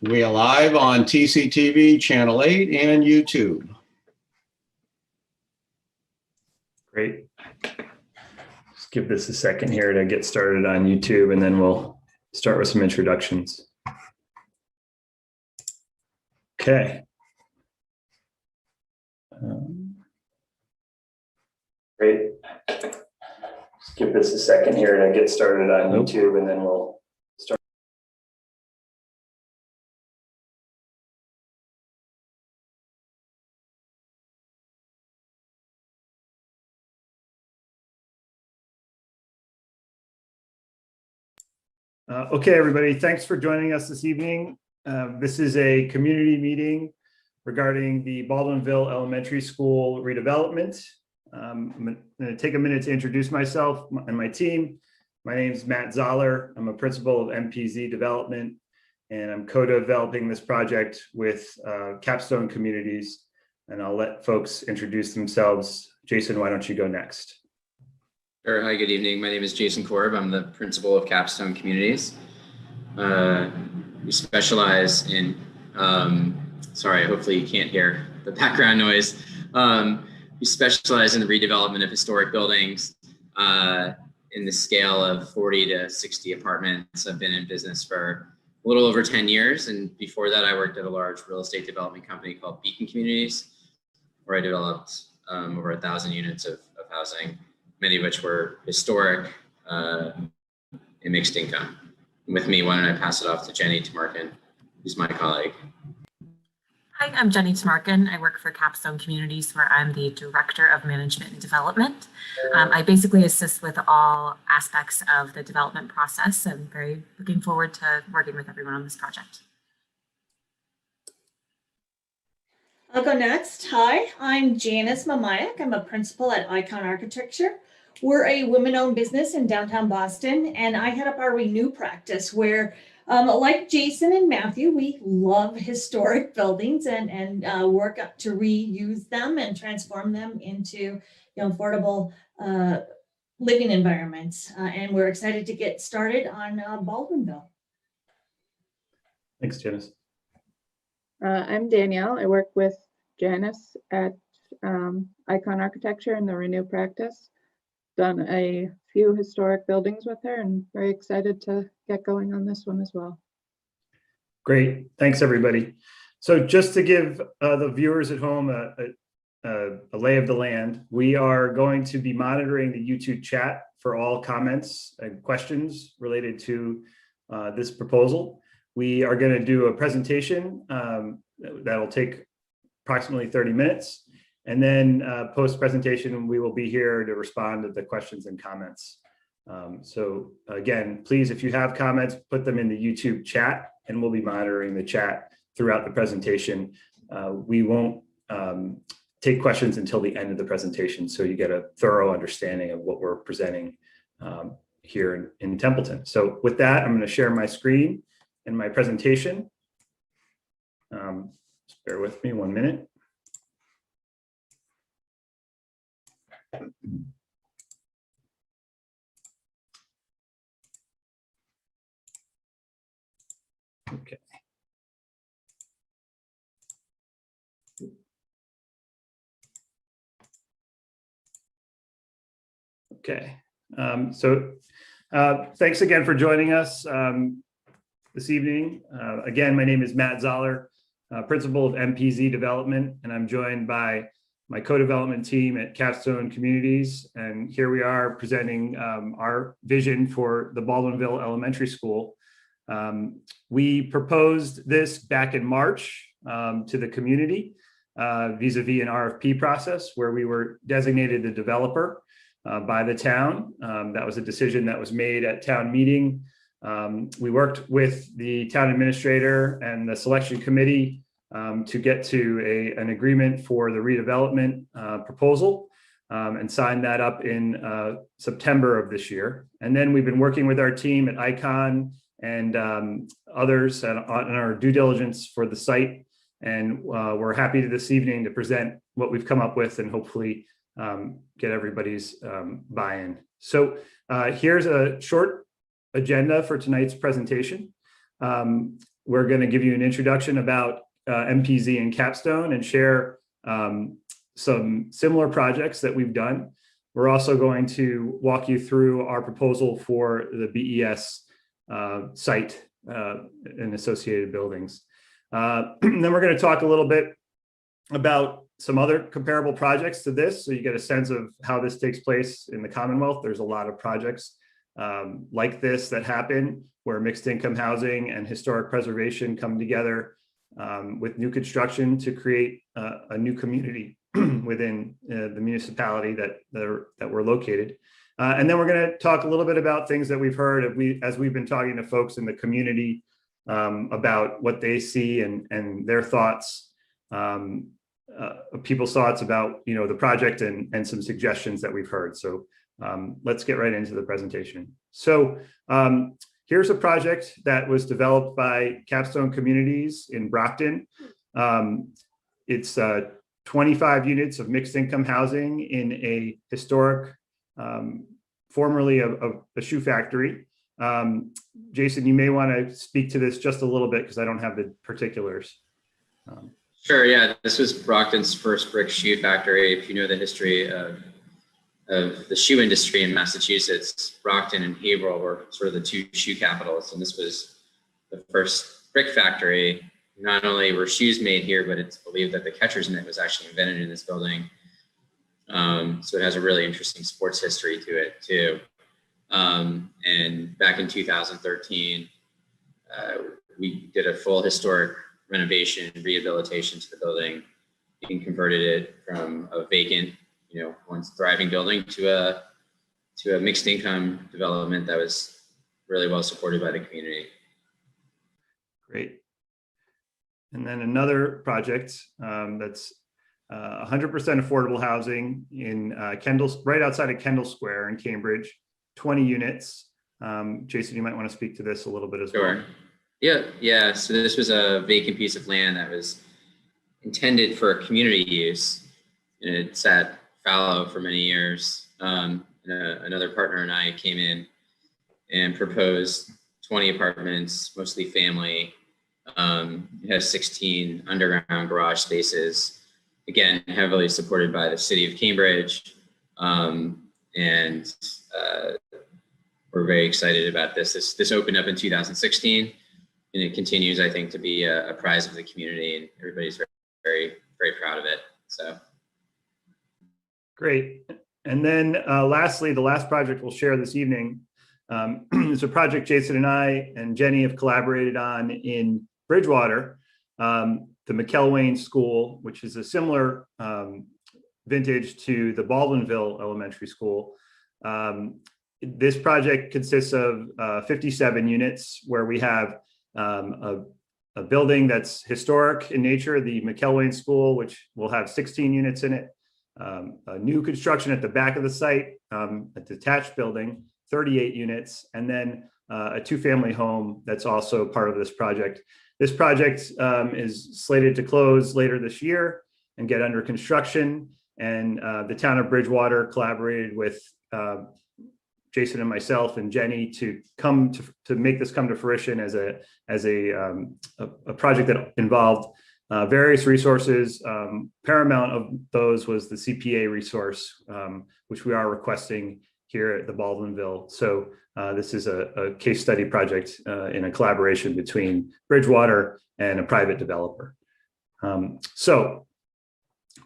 We are live on TCTV, Channel 8, and YouTube. Great. Just give this a second here to get started on YouTube, and then we'll start with some introductions. Okay. Great. Just give this a second here to get started on YouTube, and then we'll start. Okay, everybody, thanks for joining us this evening. This is a community meeting regarding the Baldwinville Elementary School redevelopment. I'm going to take a minute to introduce myself and my team. My name is Matt Zoller. I'm a principal of MPZ Development, and I'm co-developing this project with Capstone Communities. And I'll let folks introduce themselves. Jason, why don't you go next? Sure. Hi, good evening. My name is Jason Korb. I'm the principal of Capstone Communities. We specialize in, sorry, hopefully you can't hear the background noise. We specialize in the redevelopment of historic buildings in the scale of 40 to 60 apartments. I've been in business for a little over 10 years. And before that, I worked at a large real estate development company called Beacon Communities, where I developed over 1,000 units of housing, many of which were historic and mixed income. With me, why don't I pass it off to Jenny Tamarkin, who's my colleague. Hi, I'm Jenny Tamarkin. I work for Capstone Communities, where I'm the Director of Management and Development. I basically assist with all aspects of the development process. I'm very looking forward to working with everyone on this project. I'll go next. Hi, I'm Janice Mamayak. I'm a principal at Icon Architecture. We're a women-owned business in downtown Boston, and I head up our Renew practice where, like Jason and Matthew, we love historic buildings and work to reuse them and transform them into affordable living environments. And we're excited to get started on Baldwinville. Thanks, Janice. I'm Danielle. I work with Janice at Icon Architecture in the Renew practice. Done a few historic buildings with her and very excited to get going on this one as well. Great. Thanks, everybody. So just to give the viewers at home a lay of the land, we are going to be monitoring the YouTube chat for all comments and questions related to this proposal. We are going to do a presentation that'll take approximately 30 minutes. And then post-presentation, we will be here to respond to the questions and comments. So again, please, if you have comments, put them in the YouTube chat, and we'll be monitoring the chat throughout the presentation. We won't take questions until the end of the presentation, so you get a thorough understanding of what we're presenting here in Templeton. So with that, I'm going to share my screen and my presentation. Just bear with me 1 minute. Okay. Okay. Thanks again for joining us this evening. Again, my name is Matt Zoller, principal of MPZ Development, and I'm joined by my co-development team at Capstone Communities. And here we are presenting our vision for the Baldwinville Elementary School. We proposed this back in March to the community vis-a-vis an RFP process where we were designated the developer by the town. That was a decision that was made at town meeting. We worked with the town administrator and the selection committee to get to an agreement for the redevelopment proposal and signed that up in September of this year. And then we've been working with our team at Icon and others on our due diligence for the site. And we're happy this evening to present what we've come up with and hopefully get everybody's buy-in. So here's a short agenda for tonight's presentation. we're going to give you an introduction about MPZ and Capstone and share some similar projects that we've done. We're also going to walk you through our proposal for the BES site and associated buildings. Then we're going to talk a little bit about some other comparable projects to this, so you get a sense of how this takes place in the Commonwealth. There's a lot of projects like this that happen where mixed income housing and historic preservation come together with new construction to create a new community within the municipality that we're located. And then we're going to talk a little bit about things that we've heard as we've been talking to folks in the community about what they see and their thoughts, people's thoughts about the project and some suggestions that we've heard. So let's get right into the presentation. So here's a project that was developed by Capstone Communities in Brockton. It's 25 units of mixed income housing in a historic, formerly a shoe factory. Jason, you may want to speak to this just a little bit because I don't have the particulars. Sure, yeah, this was Brockton's first brick shoe factory. If you know the history of the shoe industry in Massachusetts, Brockton and Haverhill were sort of the two shoe capitals, and this was the first brick factory. Not only were shoes made here, but it's believed that the catcher's mitt was actually invented in this building. So it has a really interesting sports history to it too. And back in 2013, we did a full historic renovation and rehabilitation to the building and converted it from a vacant, once thriving building to a mixed income development that was really well supported by the community. Great. And then another project that's 100% affordable housing in right outside of Kendall Square in Cambridge, 20 units. Jason, you might want to speak to this a little bit as well. Sure. Yeah. So this was a vacant piece of land that was intended for community use, and it sat fallow for many years. Another partner and I came in and proposed 20 apartments, mostly family. It has 16 underground garage spaces, again, heavily supported by the city of Cambridge. And we're very excited about this. This opened up in 2016, and it continues, I think, to be a prize of the community, and everybody's very, very, very proud of it. So. Great. And then lastly, the last project we'll share this evening is a project Jason and I and Jenny have collaborated on in Bridgewater, the McElwain School, which is a similar vintage to the Baldwinville Elementary School. This project consists of 57 units where we have a building that's historic in nature, the McElwain School, which will have 16 units in it. A new construction at the back of the site, a detached building, 38 units, and then a two-family home that's also part of this project. This project is slated to close later this year and get under construction. And the town of Bridgewater collaborated with Jason and myself and Jenny to make this come to fruition as a project that involved various resources. Paramount of those was the CPA resource, which we are requesting here at the Baldwinville. So this is a case study project in a collaboration between Bridgewater and a private developer. So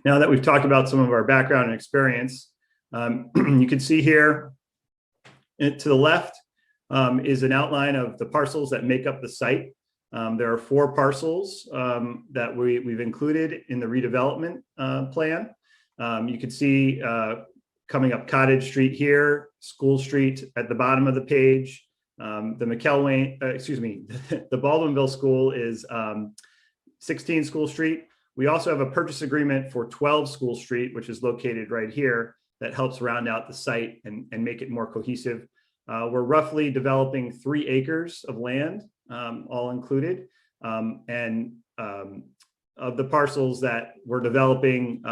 now that we've talked about some of our background and experience, you can see here to the left is an outline of the parcels that make up the site. There are 4 parcels that we've included in the redevelopment plan. You can see coming up Cottage Street here, School Street at the bottom of the page. The Baldwinville School is 16 School Street. We also have a purchase agreement for 12 School Street, which is located right here, that helps round out the site and make it more cohesive. We're roughly developing 3 acres of land, all included. And of the parcels that we're developing,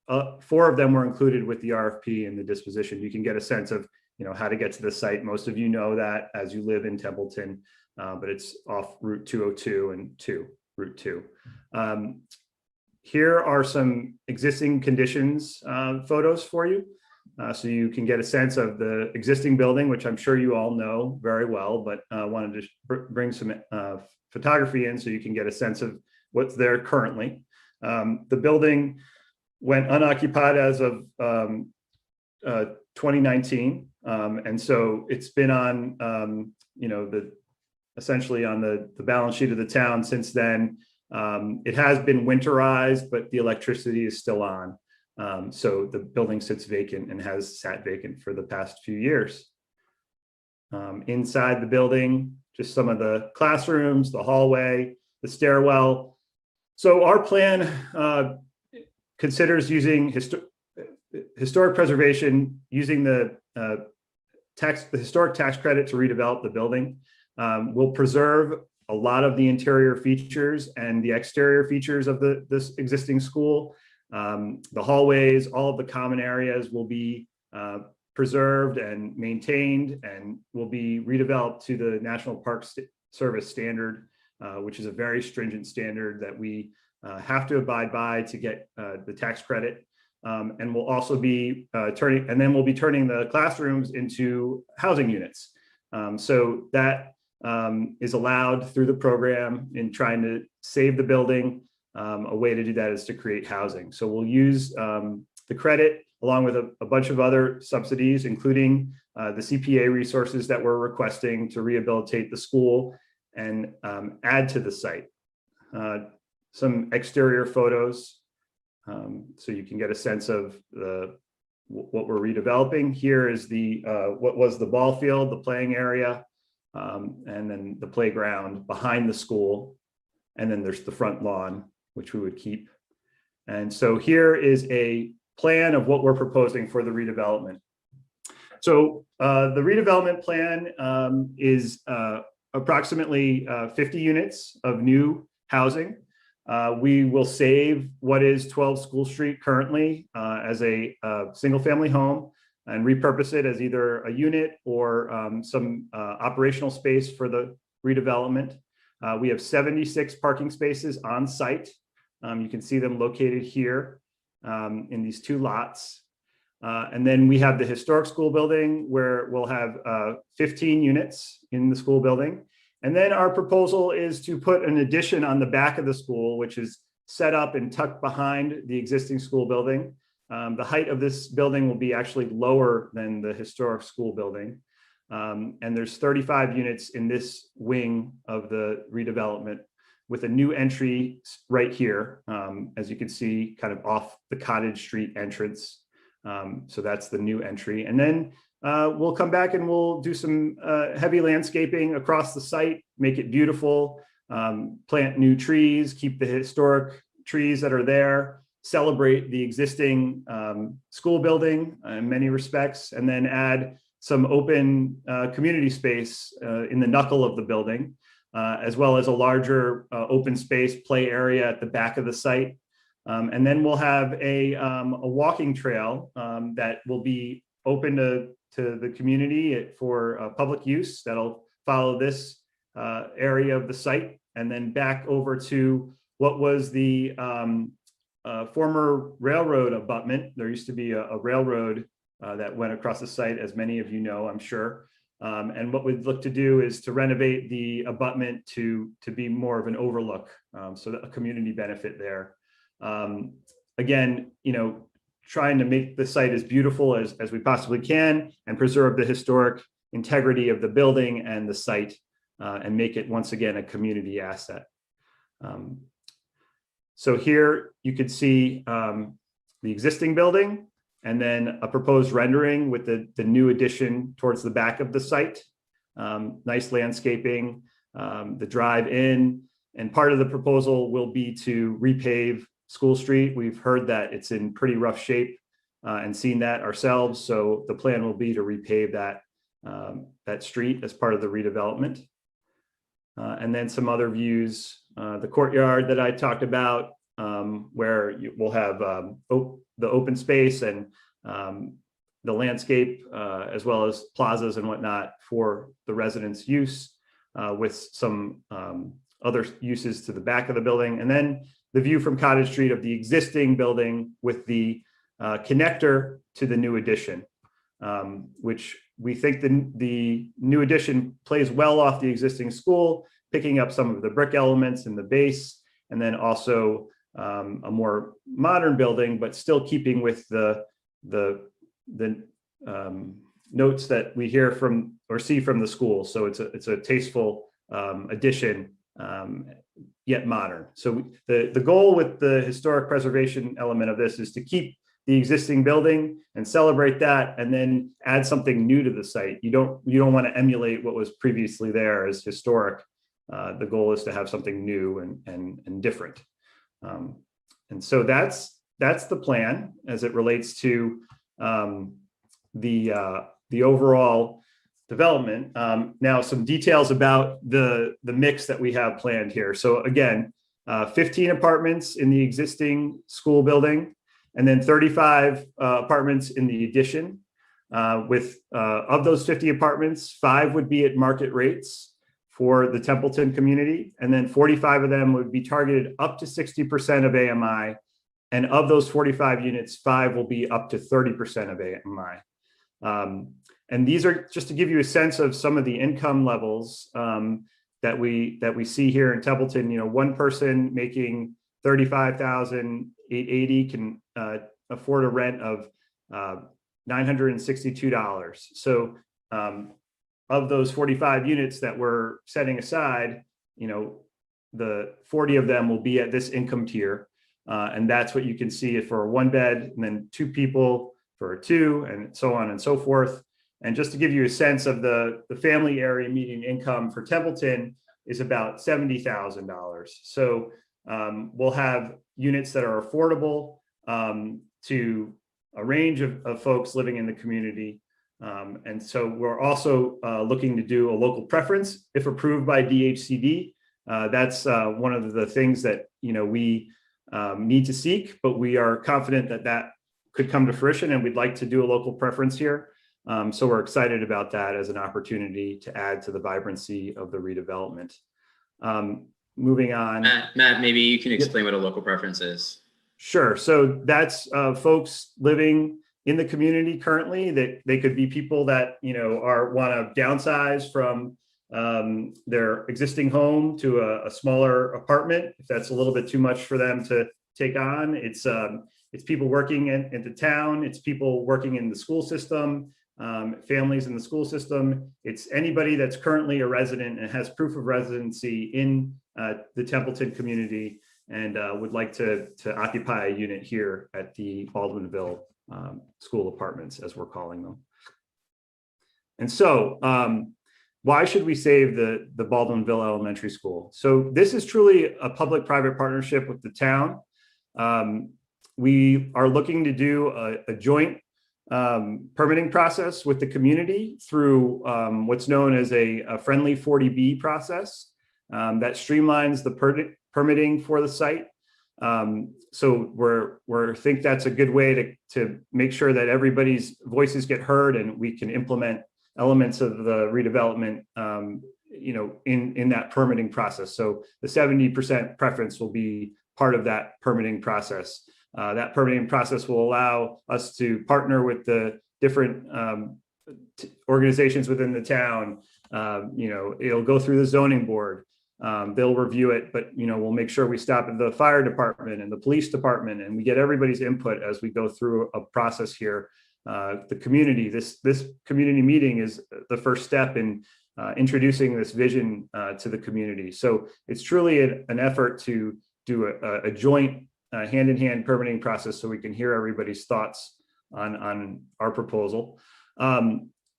4 of them were included with the RFP and the disposition. You can get a sense of how to get to the site. Most of you know that as you live in Templeton. but it's off Route 202 and Route 2. Here are some existing conditions photos for you. So you can get a sense of the existing building, which I'm sure you all know very well, but wanted to bring some photography in so you can get a sense of what's there currently. The building went unoccupied as of 2019. And so it's been on, essentially on the balance sheet of the town since then. It has been winterized, but the electricity is still on. So the building sits vacant and has sat vacant for the past few years. Inside the building, just some of the classrooms, the hallway, the stairwell. So our plan considers using historic preservation, using the historic tax credit to redevelop the building. We'll preserve a lot of the interior features and the exterior features of this existing school. The hallways, all of the common areas will be preserved and maintained and will be redeveloped to the National Park Service standard, which is a very stringent standard that we have to abide by to get the tax credit. And we'll also be turning the classrooms into housing units. So that is allowed through the program in trying to save the building. A way to do that is to create housing. So we'll use the credit along with a bunch of other subsidies, including the CPA resources that we're requesting to rehabilitate the school and add to the site. Some exterior photos so you can get a sense of what we're redeveloping. Here is what was the ball field, the playing area, and then the playground behind the school. And then there's the front lawn, which we would keep. And so here is a plan of what we're proposing for the redevelopment. So the redevelopment plan is approximately 50 units of new housing. We will save what is 12 School Street currently as a single family home and repurpose it as either a unit or some operational space for the redevelopment. We have 76 parking spaces on site. You can see them located here in these two lots. And then we have the historic school building where we'll have 15 units in the school building. And then our proposal is to put an addition on the back of the school, which is set up and tucked behind the existing school building. The height of this building will be actually lower than the historic school building. And there's 35 units in this wing of the redevelopment with a new entry right here, as you can see, kind of off the Cottage Street entrance. So that's the new entry. And then we'll come back and we'll do some heavy landscaping across the site, make it beautiful, plant new trees, keep the historic trees that are there, celebrate the existing school building in many respects, and then add some open community space in the knuckle of the building, as well as a larger open space play area at the back of the site. And then we'll have a walking trail that will be open to the community for public use. That'll follow this area of the site and then back over to what was the former railroad abutment. There used to be a railroad that went across the site, as many of you know, I'm sure. And what we'd look to do is to renovate the abutment to be more of an overlook, so that a community benefit there. Again, trying to make the site as beautiful as we possibly can and preserve the historic integrity of the building and the site and make it once again a community asset. So here you could see the existing building and then a proposed rendering with the new addition towards the back of the site. Nice landscaping, the drive in, and part of the proposal will be to repave School Street. We've heard that it's in pretty rough shape and seen that ourselves. So the plan will be to repave that street as part of the redevelopment. And then some other views, the courtyard that I talked about, where we'll have the open space and the landscape, as well as plazas and whatnot for the residents' use. with some other uses to the back of the building. And then the view from Cottage Street of the existing building with the connector to the new addition, which we think the new addition plays well off the existing school, picking up some of the brick elements in the base, and then also a more modern building, but still keeping with the notes that we hear from or see from the school. So it's a tasteful addition, yet modern. So the goal with the historic preservation element of this is to keep the existing building and celebrate that, and then add something new to the site. You don't want to emulate what was previously there as historic. The goal is to have something new and different. And so that's the plan as it relates to the overall development. Now, some details about the mix that we have planned here. So again, 15 apartments in the existing school building, and then 35 apartments in the addition. Of those 50 apartments, 5 would be at market rates for the Templeton community, and then 45 of them would be targeted up to 60% of AMI. And of those 45 units, 5 will be up to 30% of AMI. And these are just to give you a sense of some of the income levels that we see here in Templeton. You know, one person making $35,880 can afford a rent of $962. So of those 45 units that we're setting aside, you know, the 40 of them will be at this income tier. And that's what you can see for a 1 bed, and then 2 people for a 2, and so on and so forth. And just to give you a sense of the family area median income for Templeton is about $70,000. So we'll have units that are affordable to a range of folks living in the community. And so we're also looking to do a local preference if approved by DHCD. That's one of the things that, you know, we need to seek, but we are confident that that could come to fruition, and we'd like to do a local preference here. So we're excited about that as an opportunity to add to the vibrancy of the redevelopment. Moving on. Matt, maybe you can explain what a local preference is. Sure. So that's folks living in the community currently. That they could be people that, you know, want to downsize from their existing home to a smaller apartment, if that's a little bit too much for them to take on. It's people working in the town. It's people working in the school system, families in the school system. It's anybody that's currently a resident and has proof of residency in the Templeton community and would like to occupy a unit here at the Baldwinville school apartments, as we're calling them. And so why should we save the Baldwinville Elementary School? So this is truly a public-private partnership with the town. We are looking to do a joint permitting process with the community through what's known as a friendly 40B process that streamlines the permitting for the site. So we think that's a good way to make sure that everybody's voices get heard and we can implement elements of the redevelopment, you know, in that permitting process. So the 70% preference will be part of that permitting process. That permitting process will allow us to partner with the different organizations within the town. You know, it'll go through the zoning board. They'll review it, but, you know, we'll make sure we stop at the fire department and the police department, and we get everybody's input as we go through a process here. The community, this community meeting is the first step in introducing this vision to the community. So it's truly an effort to do a joint hand-in-hand permitting process so we can hear everybody's thoughts on our proposal.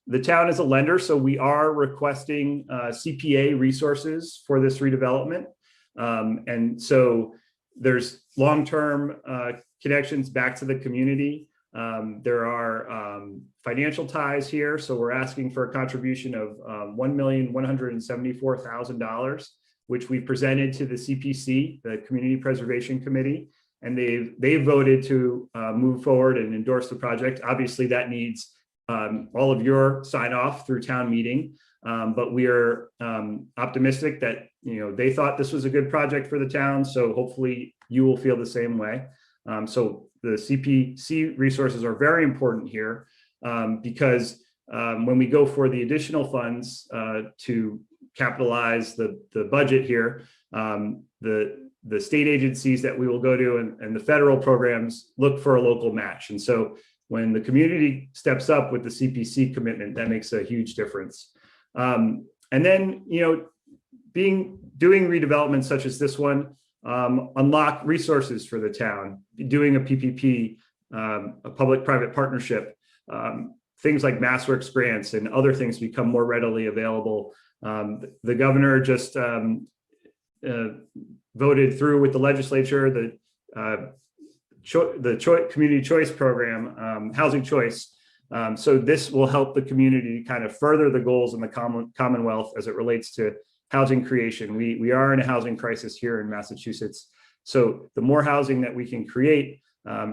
The town is a lender, so we are requesting CPA resources for this redevelopment. And so there's long-term connections back to the community. There are financial ties here. So we're asking for a contribution of $1,174,000, which we presented to the CPC, the Community Preservation Committee, and they've voted to move forward and endorse the project. Obviously, that needs all of your sign off through town meeting. But we are optimistic that, they thought this was a good project for the town. So hopefully you will feel the same way. So the CPC resources are very important here because when we go for the additional funds to capitalize the budget here, the state agencies that we will go to and the federal programs look for a local match. And so when the community steps up with the CPC commitment, that makes a huge difference. And then, doing redevelopment such as this one, unlock resources for the town, doing a PPP, a public-private partnership, things like MassWorks grants and other things become more readily available. The governor just voted through with the legislature the community choice program, housing choice. So this will help the community kind of further the goals in the Commonwealth as it relates to housing creation. We are in a housing crisis here in Massachusetts. So the more housing that we can create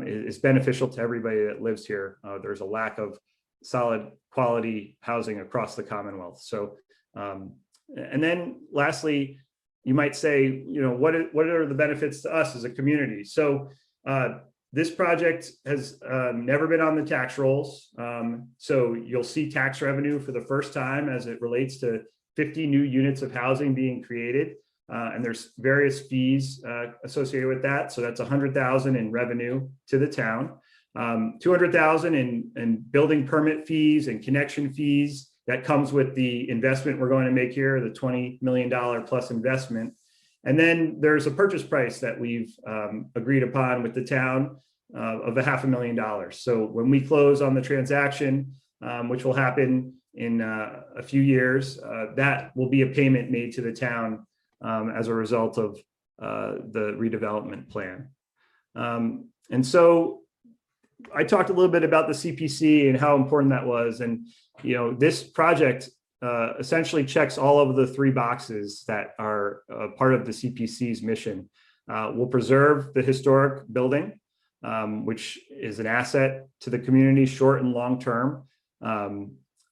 is beneficial to everybody that lives here. There's a lack of solid quality housing across the Commonwealth. So, and then lastly, you might say, what are the benefits to us as a community? So this project has never been on the tax rolls. So you'll see tax revenue for the first time as it relates to 50 new units of housing being created. And there's various fees associated with that. So that's $100,000 in revenue to the town, $200,000 in building permit fees and connection fees. That comes with the investment we're going to make here, the $20 million plus investment. And then there's a purchase price that we've agreed upon with the town of $500,000. So when we close on the transaction, which will happen in a few years, that will be a payment made to the town as a result of the redevelopment plan. And so I talked a little bit about the CPC and how important that was. And, this project essentially checks all of the 3 boxes that are part of the CPC's mission. We'll preserve the historic building, which is an asset to the community short and long term.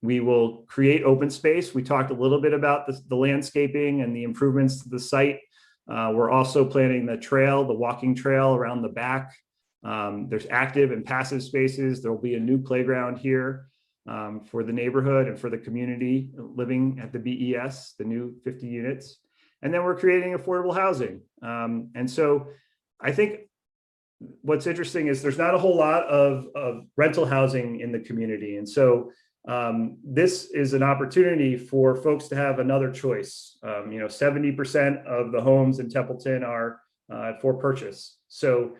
We will create open space. We talked a little bit about the landscaping and the improvements to the site. We're also planning the trail, the walking trail around the back. There's active and passive spaces. There will be a new playground here for the neighborhood and for the community living at the BES, the new 50 units. And then we're creating affordable housing. And so I think what's interesting is there's not a whole lot of rental housing in the community. And so this is an opportunity for folks to have another choice. 70% of the homes in Templeton are for purchase. So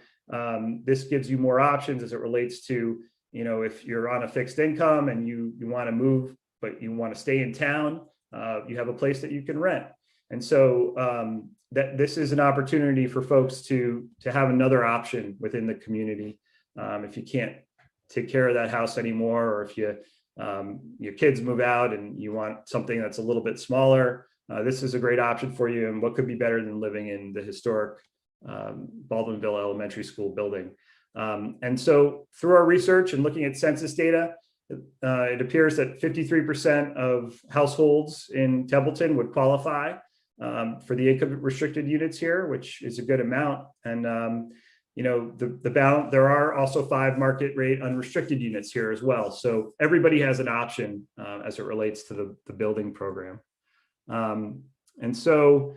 this gives you more options as it relates to, if you're on a fixed income and you want to move, but you want to stay in town, you have a place that you can rent. And so that this is an opportunity for folks to have another option within the community. If you can't take care of that house anymore, or if your kids move out and you want something that's a little bit smaller, this is a great option for you. And what could be better than living in the historic Baldwinville Elementary School building? And so through our research and looking at census data, it appears that 53% of households in Templeton would qualify for the income restricted units here, which is a good amount. And there are also 5 market rate unrestricted units here as well. So everybody has an option as it relates to the building program. And so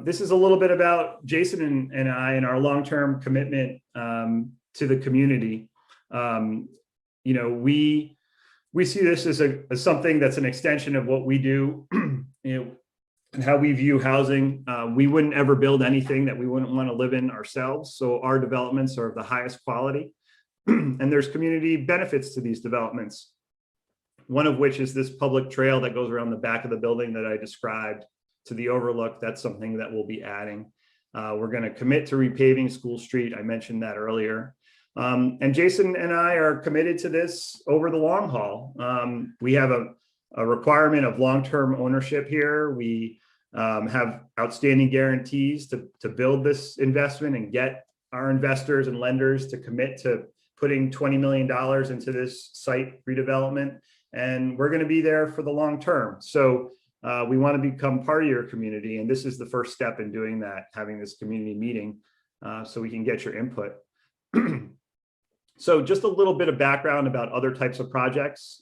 this is a little bit about Jason and I and our long-term commitment to the community. We see this as something that's an extension of what we do, and how we view housing. We wouldn't ever build anything that we wouldn't want to live in ourselves. So our developments are of the highest quality, and there's community benefits to these developments. One of which is this public trail that goes around the back of the building that I described to the overlook. That's something that we'll be adding. We're going to commit to repaving School Street. I mentioned that earlier. And Jason and I are committed to this over the long haul. We have a requirement of long-term ownership here. We have outstanding guarantees to build this investment and get our investors and lenders to commit to putting $20 million into this site redevelopment. and we're going to be there for the long term. So we want to become part of your community, and this is the first step in doing that, having this community meeting so we can get your input. So just a little bit of background about other types of projects.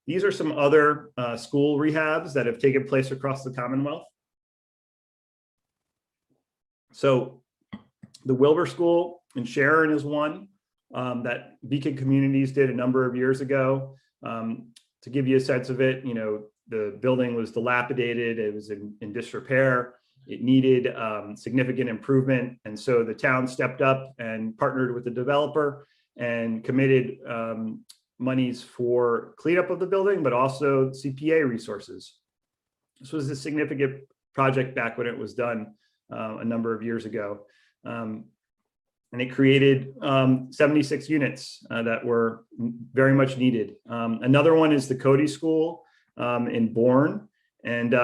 These are some other school rehabs that have taken place across the Commonwealth. So the Wilber School in Sharon is one that Beacon Communities did a number of years ago. To give you a sense of it, the building was dilapidated, it was in disrepair, it needed significant improvement. And so the town stepped up and partnered with the developer and committed monies for cleanup of the building, but also CPA resources. This was a significant project back when it was done a number of years ago. And it created 76 units that were very much needed. Another one is the Cottage School in Bourne. And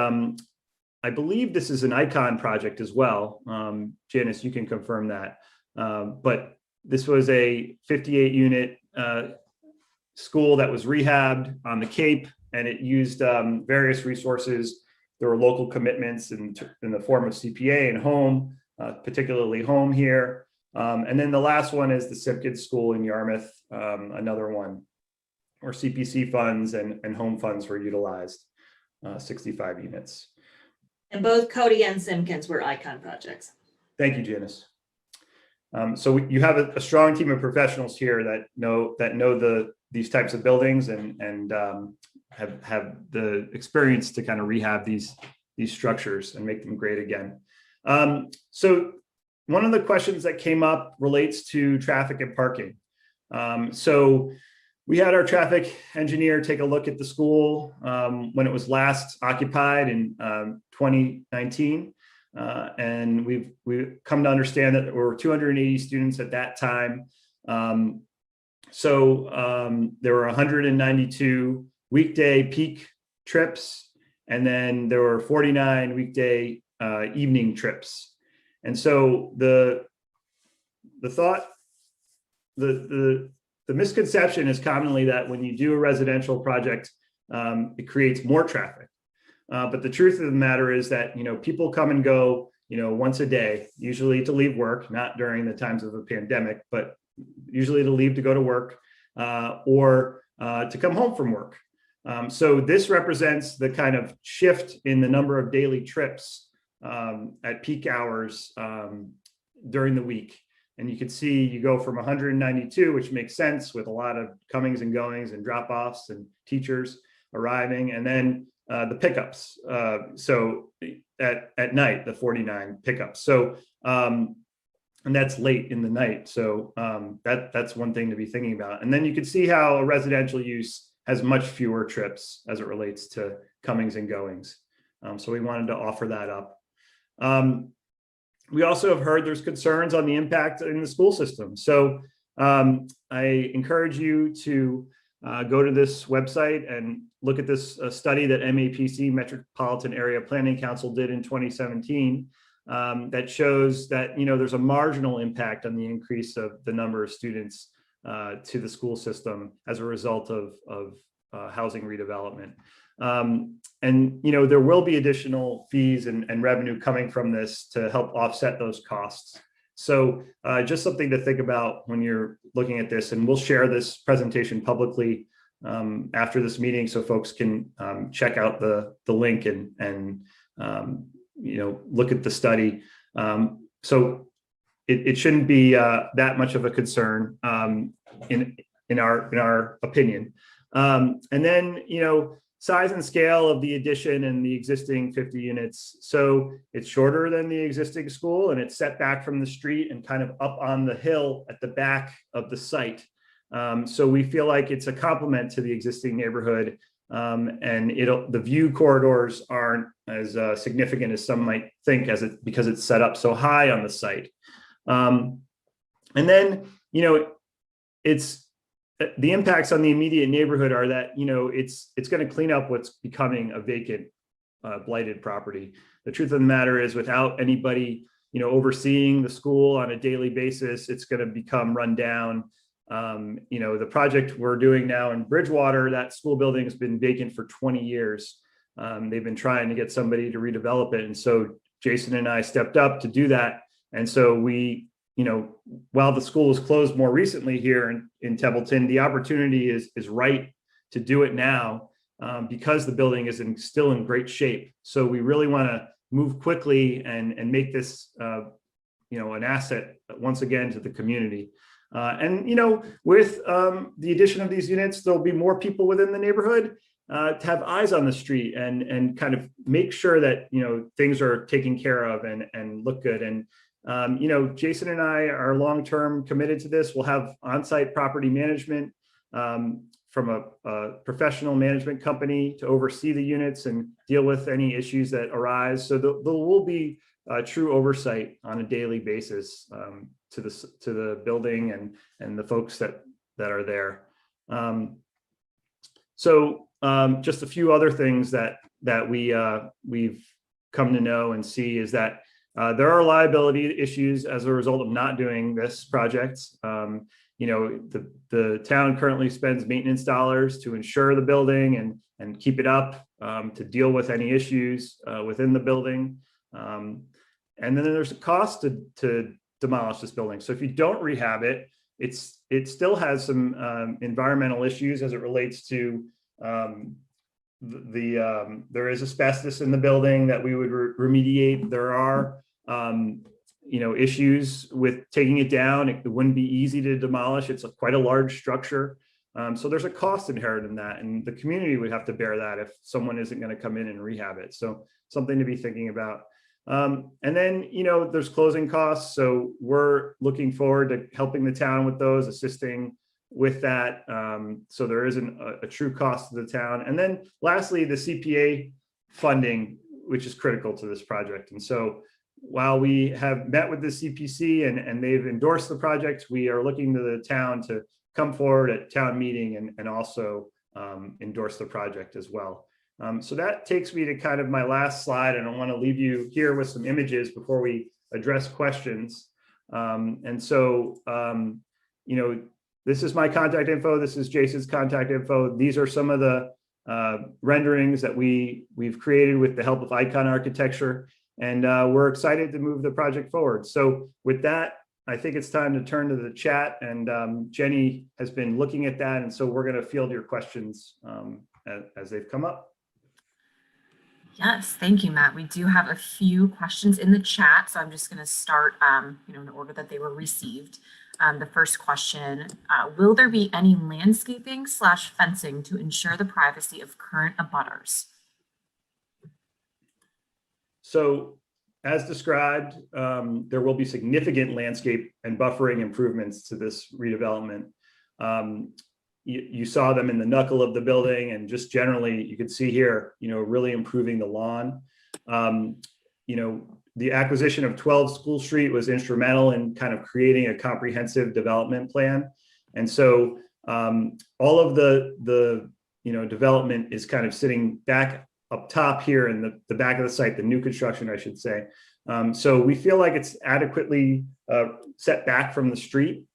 I believe this is an Icon project as well. Janice, you can confirm that. But this was a 58 unit school that was rehabbed on the Cape, and it used various resources. There were local commitments in the form of CPA and home, particularly home here. And then the last one is the Simpkins School in Yarmouth, another one where CPC funds and home funds were utilized, 65 units. And both Cody and Simpkins were Icon projects. Thank you, Janice. So you have a strong team of professionals here that know these types of buildings and have the experience to kind of rehab these structures and make them great again. So one of the questions that came up relates to traffic and parking. So we had our traffic engineer take a look at the school when it was last occupied in 2019. And we've come to understand that there were 280 students at that time. So there were 192 weekday peak trips, and then there were 49 weekday evening trips. And so the misconception is commonly that when you do a residential project, it creates more traffic. But the truth of the matter is that, people come and go, once a day, usually to leave work, not during the times of a pandemic, but usually to leave to go to work or to come home from work. So this represents the kind of shift in the number of daily trips at peak hours during the week. And you can see you go from 192, which makes sense with a lot of comings and goings and drop-offs and teachers arriving, and then the pickups. So at night, the 49 pickups. So, and that's late in the night. So that's one thing to be thinking about. And then you can see how a residential use has much fewer trips as it relates to comings and goings. So we wanted to offer that up. We also have heard there's concerns on the impact in the school system. So I encourage you to go to this website and look at this study that MAPC, Metropolitan Area Planning Council, did in 2017 that shows that there's a marginal impact on the increase of the number of students to the school system as a result of housing redevelopment. And there will be additional fees and revenue coming from this to help offset those costs. So just something to think about when you're looking at this, and we'll share this presentation publicly after this meeting so folks can check out the link and look at the study. So it shouldn't be that much of a concern in our opinion. And then, size and scale of the addition and the existing 50 units. So it's shorter than the existing school, and it's set back from the street and kind of up on the hill at the back of the site. So we feel like it's a complement to the existing neighborhood, and the view corridors aren't as significant as some might think because it's set up so high on the site. And then, it's the impacts on the immediate neighborhood are that, it's going to clean up what's becoming a vacant, blighted property. The truth of the matter is, without anybody, overseeing the school on a daily basis, it's going to become run down. The project we're doing now in Bridgewater, that school building has been vacant for 20 years. They've been trying to get somebody to redevelop it. And so Jason and I stepped up to do that. And so we, while the school was closed more recently here in Templeton, the opportunity is right to do it now because the building is still in great shape. So we really want to move quickly and make this, an asset once again to the community. With the addition of these units, there'll be more people within the neighborhood to have eyes on the street and kind of make sure that, things are taken care of and look good. And, Jason and I are long-term committed to this. We'll have on-site property management from a professional management company to oversee the units and deal with any issues that arise. So there will be true oversight on a daily basis to the building and the folks that are there. Just a few other things that we've come to know and see is that there are liability issues as a result of not doing this project. The town currently spends maintenance dollars to insure the building and keep it up, to deal with any issues within the building. And then there's a cost to demolish this building. So if you don't rehab it, it still has some environmental issues as it relates to there is asbestos in the building that we would remediate. There are issues with taking it down. It wouldn't be easy to demolish. It's quite a large structure. So there's a cost inherent in that, and the community would have to bear that if someone isn't going to come in and rehab it. So something to be thinking about. And then, there's closing costs. So we're looking forward to helping the town with those, assisting with that. So there isn't a true cost to the town. And then lastly, the CPA funding, which is critical to this project. And so while we have met with the CPC and they've endorsed the project, we are looking to the town to come forward at town meeting and also endorse the project as well. So that takes me to kind of my last slide, and I want to leave you here with some images before we address questions. This is my contact info. This is Jason's contact info. These are some of the renderings that we've created with the help of Icon Architecture, and we're excited to move the project forward. So with that, I think it's time to turn to the chat, and Jenny has been looking at that, and so we're going to field your questions as they've come up. Yes, thank you, Matt. We do have a few questions in the chat, so I'm just going to start, in the order that they were received. The first question, will there be any landscaping / fencing to ensure the privacy of current abutters? So as described, there will be significant landscape and buffering improvements to this redevelopment. You saw them in the knuckle of the building, and just generally you can see here, really improving the lawn. The acquisition of 12 School Street was instrumental in kind of creating a comprehensive development plan. And so all of the development is kind of sitting back up top here in the back of the site, the new construction, I should say. So we feel like it's adequately set back from the street.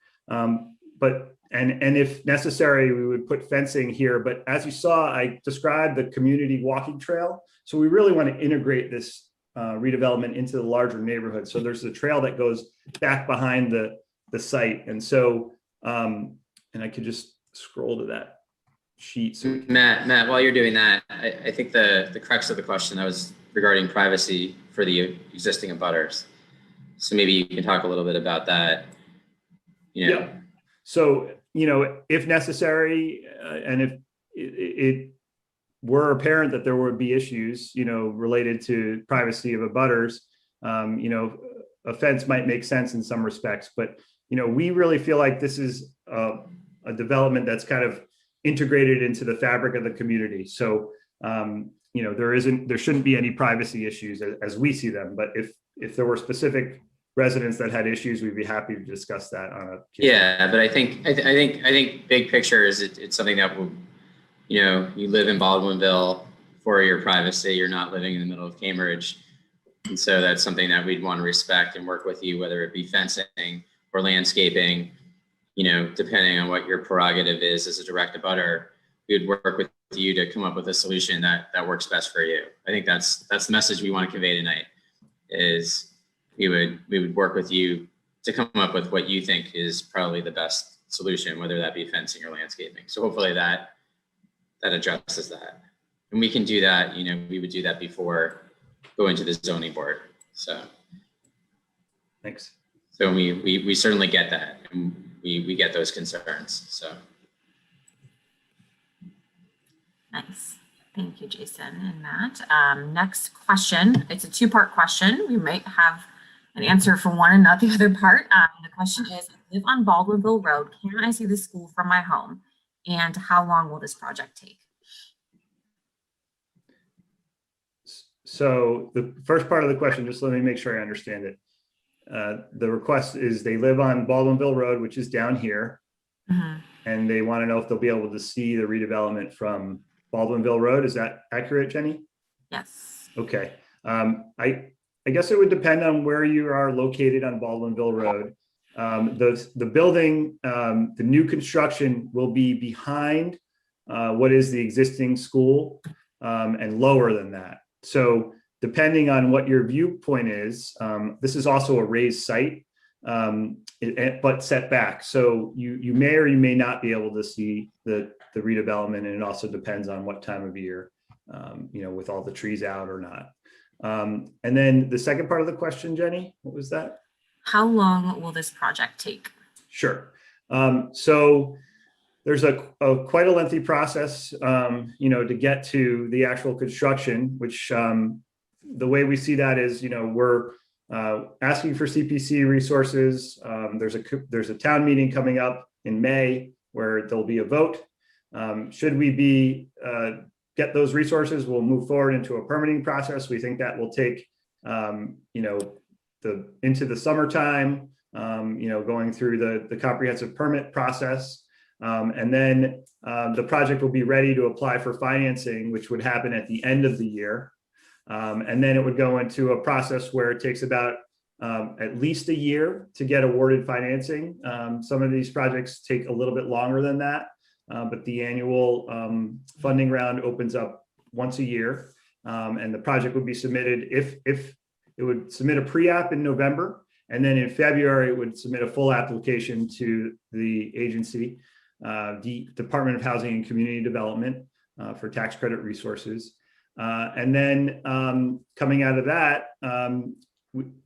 And if necessary, we would put fencing here. But as you saw, I described the community walking trail. So we really want to integrate this redevelopment into the larger neighborhood. So there's a trail that goes back behind the site. And so, and I could just scroll to that sheet. So Matt, while you're doing that, I think the crux of the question that was regarding privacy for the existing abutters. So maybe you can talk a little bit about that. Yeah. So, if necessary, and if it were apparent that there would be issues, related to privacy of abutters, a fence might make sense in some respects. But, we really feel like this is a development that's kind of integrated into the fabric of the community. So, there shouldn't be any privacy issues as we see them. But if there were specific residents that had issues, we'd be happy to discuss that on a case. Yeah, but I think big picture is it's something that will, you live in Baldwinville for your privacy. You're not living in the middle of Cambridge, and so that's something that we'd want to respect and work with you, whether it be fencing or landscaping. depending on what your prerogative is as a direct abutter, we would work with you to come up with a solution that works best for you. I think that's the message we want to convey tonight, is we would work with you to come up with what you think is probably the best solution, whether that be fencing or landscaping. So hopefully that addresses that. And we can do that, we would do that before going to the zoning board. So Thanks. So we certainly get that, and we get those concerns. So Nice. Thank you, Jason and Matt. Next question. It's a two-part question. We might have an answer for one and not the other part. The question is, I live on Baldwinville Road. Can I see the school from my home? And how long will this project take? So the first part of the question, just let me make sure I understand it. The request is they live on Baldwinville Road, which is down here. Mm-hmm. And they want to know if they'll be able to see the redevelopment from Baldwinville Road. Is that accurate, Jenny? Yes. Okay. I guess it would depend on where you are located on Baldwinville Road. The building, the new construction will be behind what is the existing school and lower than that. So depending on what your viewpoint is, this is also a raised site, but set back. So you may or you may not be able to see the redevelopment, and it also depends on what time of year, with all the trees out or not. And then the second part of the question, Jenny, what was that? How long will this project take? Sure. So there's quite a lengthy process, to get to the actual construction, which the way we see that is, we're asking for CPC resources. There's a town meeting coming up in May where there'll be a vote. Should we get those resources, we'll move forward into a permitting process. We think that will take, into the summertime, going through the comprehensive permit process. And then the project will be ready to apply for financing, which would happen at the end of the year. And then it would go into a process where it takes about at least a year to get awarded financing. Some of these projects take a little bit longer than that, but the annual funding round opens up once a year. And the project would be submitted, if it would submit a pre-app in November, and then in February, it would submit a full application to the agency, the Department of Housing and Community Development, for tax credit resources. And then coming out of that,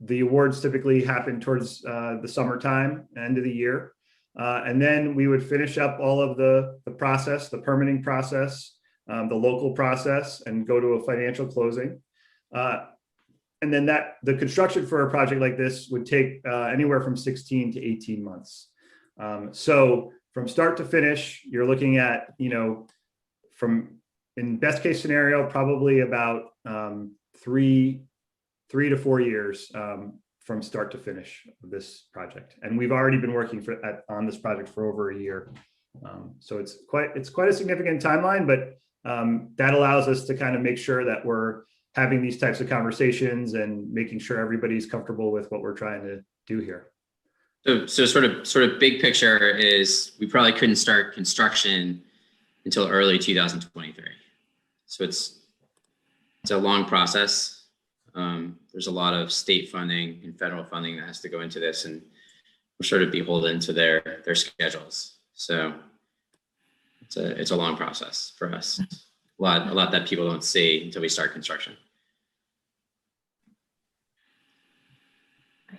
the awards typically happen towards the summertime, end of the year. And then we would finish up all of the process, the permitting process, the local process, and go to a financial closing. And then the construction for a project like this would take anywhere from 16 to 18 months. So from start to finish, you're looking at, in best case scenario, probably about 3 to 4 years from start to finish of this project. And we've already been working on this project for over a year. So it's quite a significant timeline, but that allows us to kind of make sure that we're having these types of conversations and making sure everybody's comfortable with what we're trying to do here. So sort of big picture is we probably couldn't start construction until early 2023. So it's a long process. There's a lot of state funding and federal funding that has to go into this, and we're sort of beholden to their schedules. So it's a long process for us. A lot that people don't see until we start construction.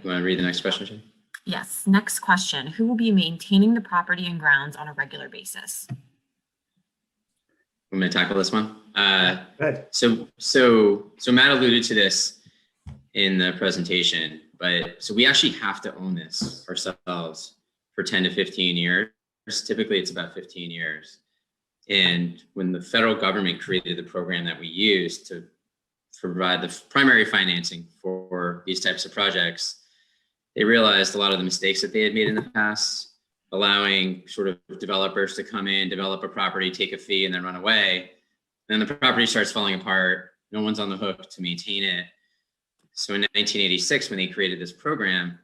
You want to read the next question, Jen? Yes. Next question. Who will be maintaining the property and grounds on a regular basis? I'm going to tackle this one. Good. So Matt alluded to this in the presentation, but so we actually have to own this ourselves for 10 to 15 years. Typically, it's about 15 years. And when the federal government created the program that we use to provide the primary financing for these types of projects, they realized a lot of the mistakes that they had made in the past, allowing sort of developers to come in, develop a property, take a fee, and then run away. Then the property starts falling apart. No one's on the hook to maintain it. So in 1986, when they created this program,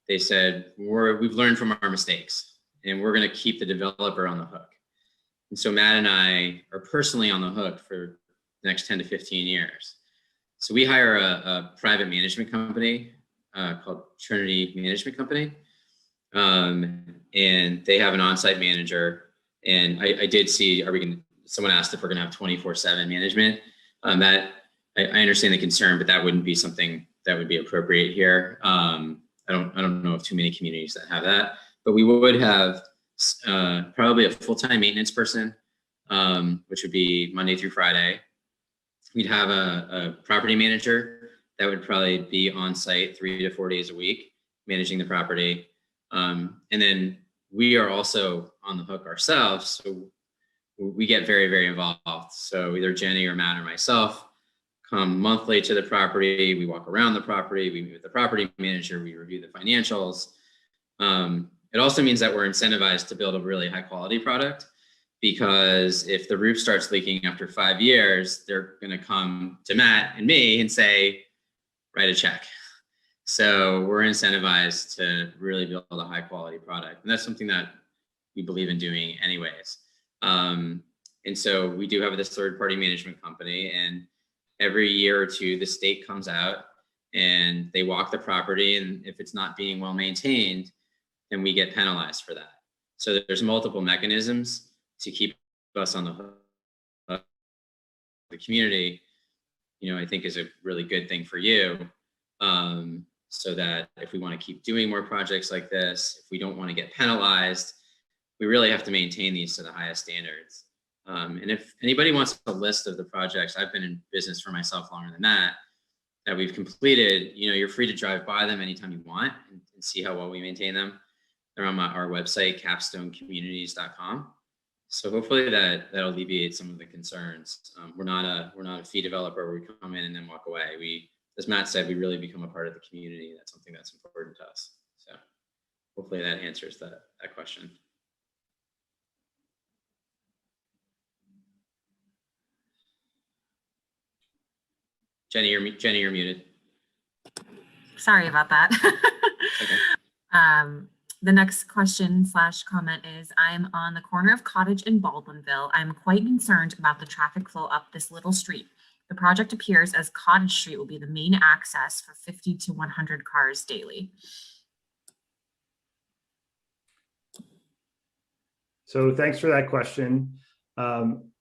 they said, we've learned from our mistakes. and we're going to keep the developer on the hook. And so Matt and I are personally on the hook for the next 10 to 15 years. So we hire a private management company called Trinity Management Company. And they have an on-site manager. And I did see, someone asked if we're gonna have 24/7 management. That I understand the concern, but that wouldn't be something that would be appropriate here. I don't know of too many communities that have that, but we would have probably a full-time maintenance person, which would be Monday through Friday. We'd have a property manager that would probably be on site 3 to 4 days a week, managing the property. And then we are also on the hook ourselves. So we get very, very involved. So either Jenny or Matt or myself come monthly to the property. We walk around the property. We meet with the property manager. We review the financials. It also means that we're incentivized to build a really high quality product, because if the roof starts leaking after 5 years, they're going to come to Matt and me and say, write a check. So we're incentivized to really build a high quality product. And that's something that we believe in doing anyways. And so we do have this third party management company, and every year or two, the state comes out and they walk the property. And if it's not being well maintained, then we get penalized for that. So there's multiple mechanisms to keep us on the hook. The community, I think is a really good thing for you. So that if we want to keep doing more projects like this, if we don't want to get penalized, we really have to maintain these to the highest standards. And if anybody wants a list of the projects, I've been in business for myself longer than that we've completed, you're free to drive by them anytime you want and see how well we maintain them. They're on our website, capstonecommunities.com. So hopefully that'll alleviate some of the concerns. We're not a fee developer where we come in and then walk away. As Matt said, we really become a part of the community. That's something that's important to us. So hopefully that answers that question. Jenny, you're muted. Sorry about that. Okay. The next question / comment is, I'm on the corner of Cottage and Baldwinville. I'm quite concerned about the traffic flow up this little street. The project appears as Cottage Street will be the main access for 50 to 100 cars daily. So thanks for that question.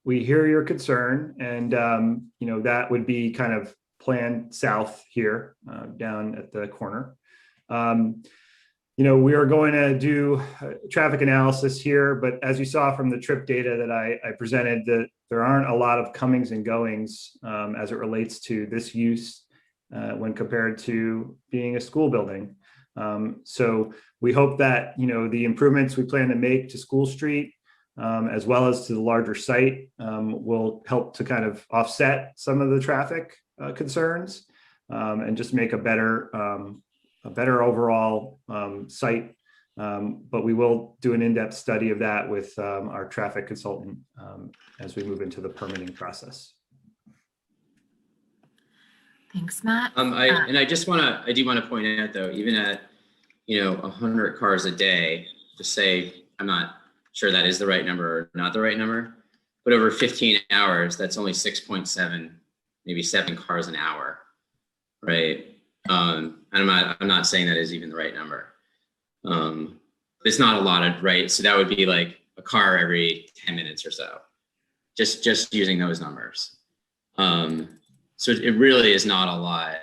We hear your concern, and that would be kind of planned south here, down at the corner. We are going to do traffic analysis here, but as you saw from the trip data that I presented, that there aren't a lot of comings and goings as it relates to this use when compared to being a school building. So we hope that, the improvements we plan to make to School Street, as well as to the larger site, will help to kind of offset some of the traffic concerns and just make a better overall site. But we will do an in-depth study of that with our traffic consultant as we move into the permitting process. Thanks, Matt. I do want to point out though, even at 100 cars a day, to say I'm not sure that is the right number or not the right number, but over 15 hours, that's only 6.7, maybe 7 cars an hour, right? And I'm not saying that is even the right number. It's not a lot of, right? So that would be like a car every 10 minutes or so, just using those numbers. So it really is not a lot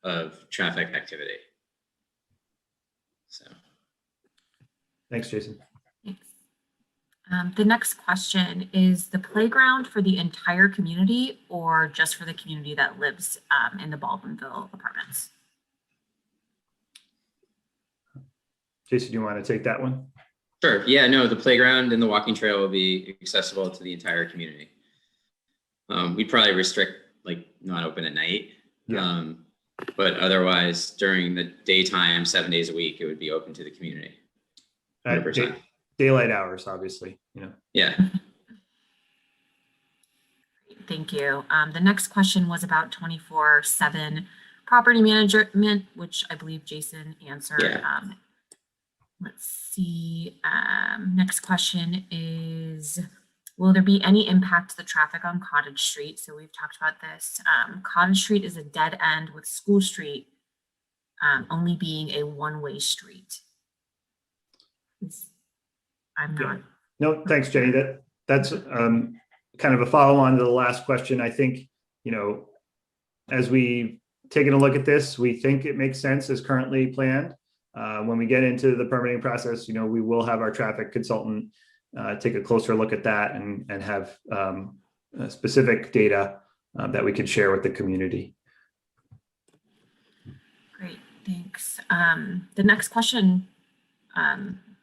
of traffic activity. So. Thanks, Jason. Thanks. The next question is the playground for the entire community or just for the community that lives in the Baldwinville apartments? Jason, do you want to take that one? Sure. Yeah, no, the playground and the walking trail will be accessible to the entire community. We'd probably restrict, like, not open at night. Yeah. But otherwise, during the daytime, 7 days a week, it would be open to the community. 100%. Daylight hours, obviously. Yeah. Thank you. The next question was about 24/7 property management, which I believe Jason answered. Yeah. Let's see. Next question is, will there be any impact to the traffic on Cottage Street? So we've talked about this. Cottage Street is a dead end with School Street only being a one-way street. I'm not. Yeah. No, thanks, Jenny. That's kind of a follow-on to the last question. I think, as we taken a look at this, we think it makes sense as currently planned. When we get into the permitting process, we will have our traffic consultant take a closer look at that and have specific data that we could share with the community. Great, thanks. The next question,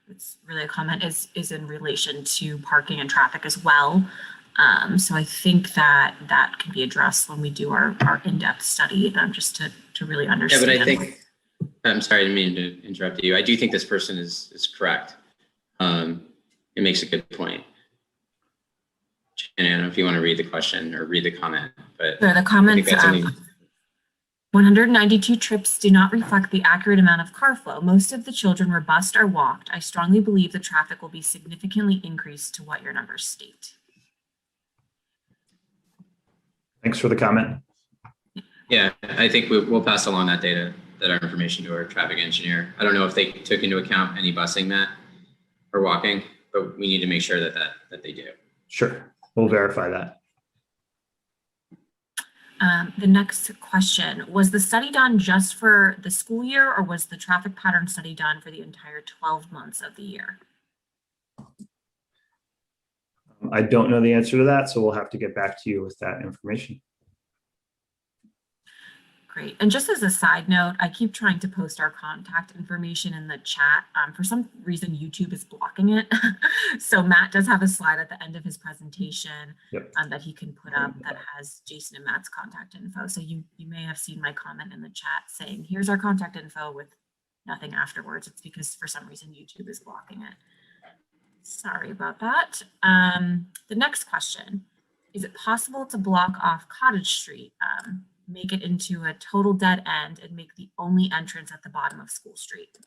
it's really a comment, is in relation to parking and traffic as well. So I think that can be addressed when we do our in-depth study, just to really understand. Yeah, but I think, I'm sorry, I didn't mean to interrupt you. I do think this person is correct. It makes a good point. And I don't know if you want to read the question or read the comment, but the comments, 192 trips do not reflect the accurate amount of car flow. Most of the children were bused or walked. I strongly believe the traffic will be significantly increased to what your numbers state. Thanks for the comment. Yeah, I think we'll pass along that information to our traffic engineer. I don't know if they took into account any busing, Matt, or walking, but we need to make sure that they do. Sure, we'll verify that. The next question, was the study done just for the school year, or was the traffic pattern study done for the entire 12 months of the year? I don't know the answer to that, so we'll have to get back to you with that information. Great. And just as a side note, I keep trying to post our contact information in the chat. For some reason, YouTube is blocking it. So Matt does have a slide at the end of his presentation that he can put up that has Jason and Matt's contact info. So you may have seen my comment in the chat saying, here's our contact info with nothing afterwards. It's because for some reason, YouTube is blocking it. Sorry about that. The next question, is it possible to block off Cottage Street, make it into a total dead end and make the only entrance at the bottom of School Street?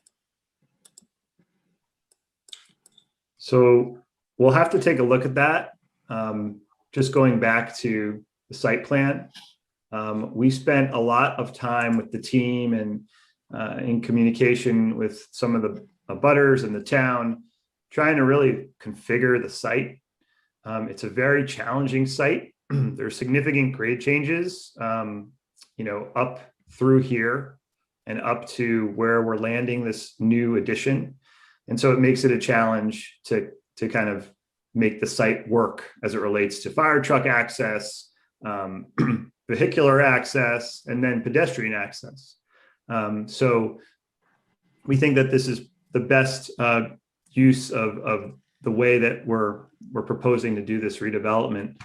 So we'll have to take a look at that. Just going back to the site plan, we spent a lot of time with the team and in communication with some of the abutters in the town, trying to really configure the site. It's a very challenging site. There's significant grade changes, up through here and up to where we're landing this new addition. And so it makes it a challenge to kind of make the site work as it relates to fire truck access, vehicular access, and then pedestrian access. So we think that this is the best use of the way that we're proposing to do this redevelopment.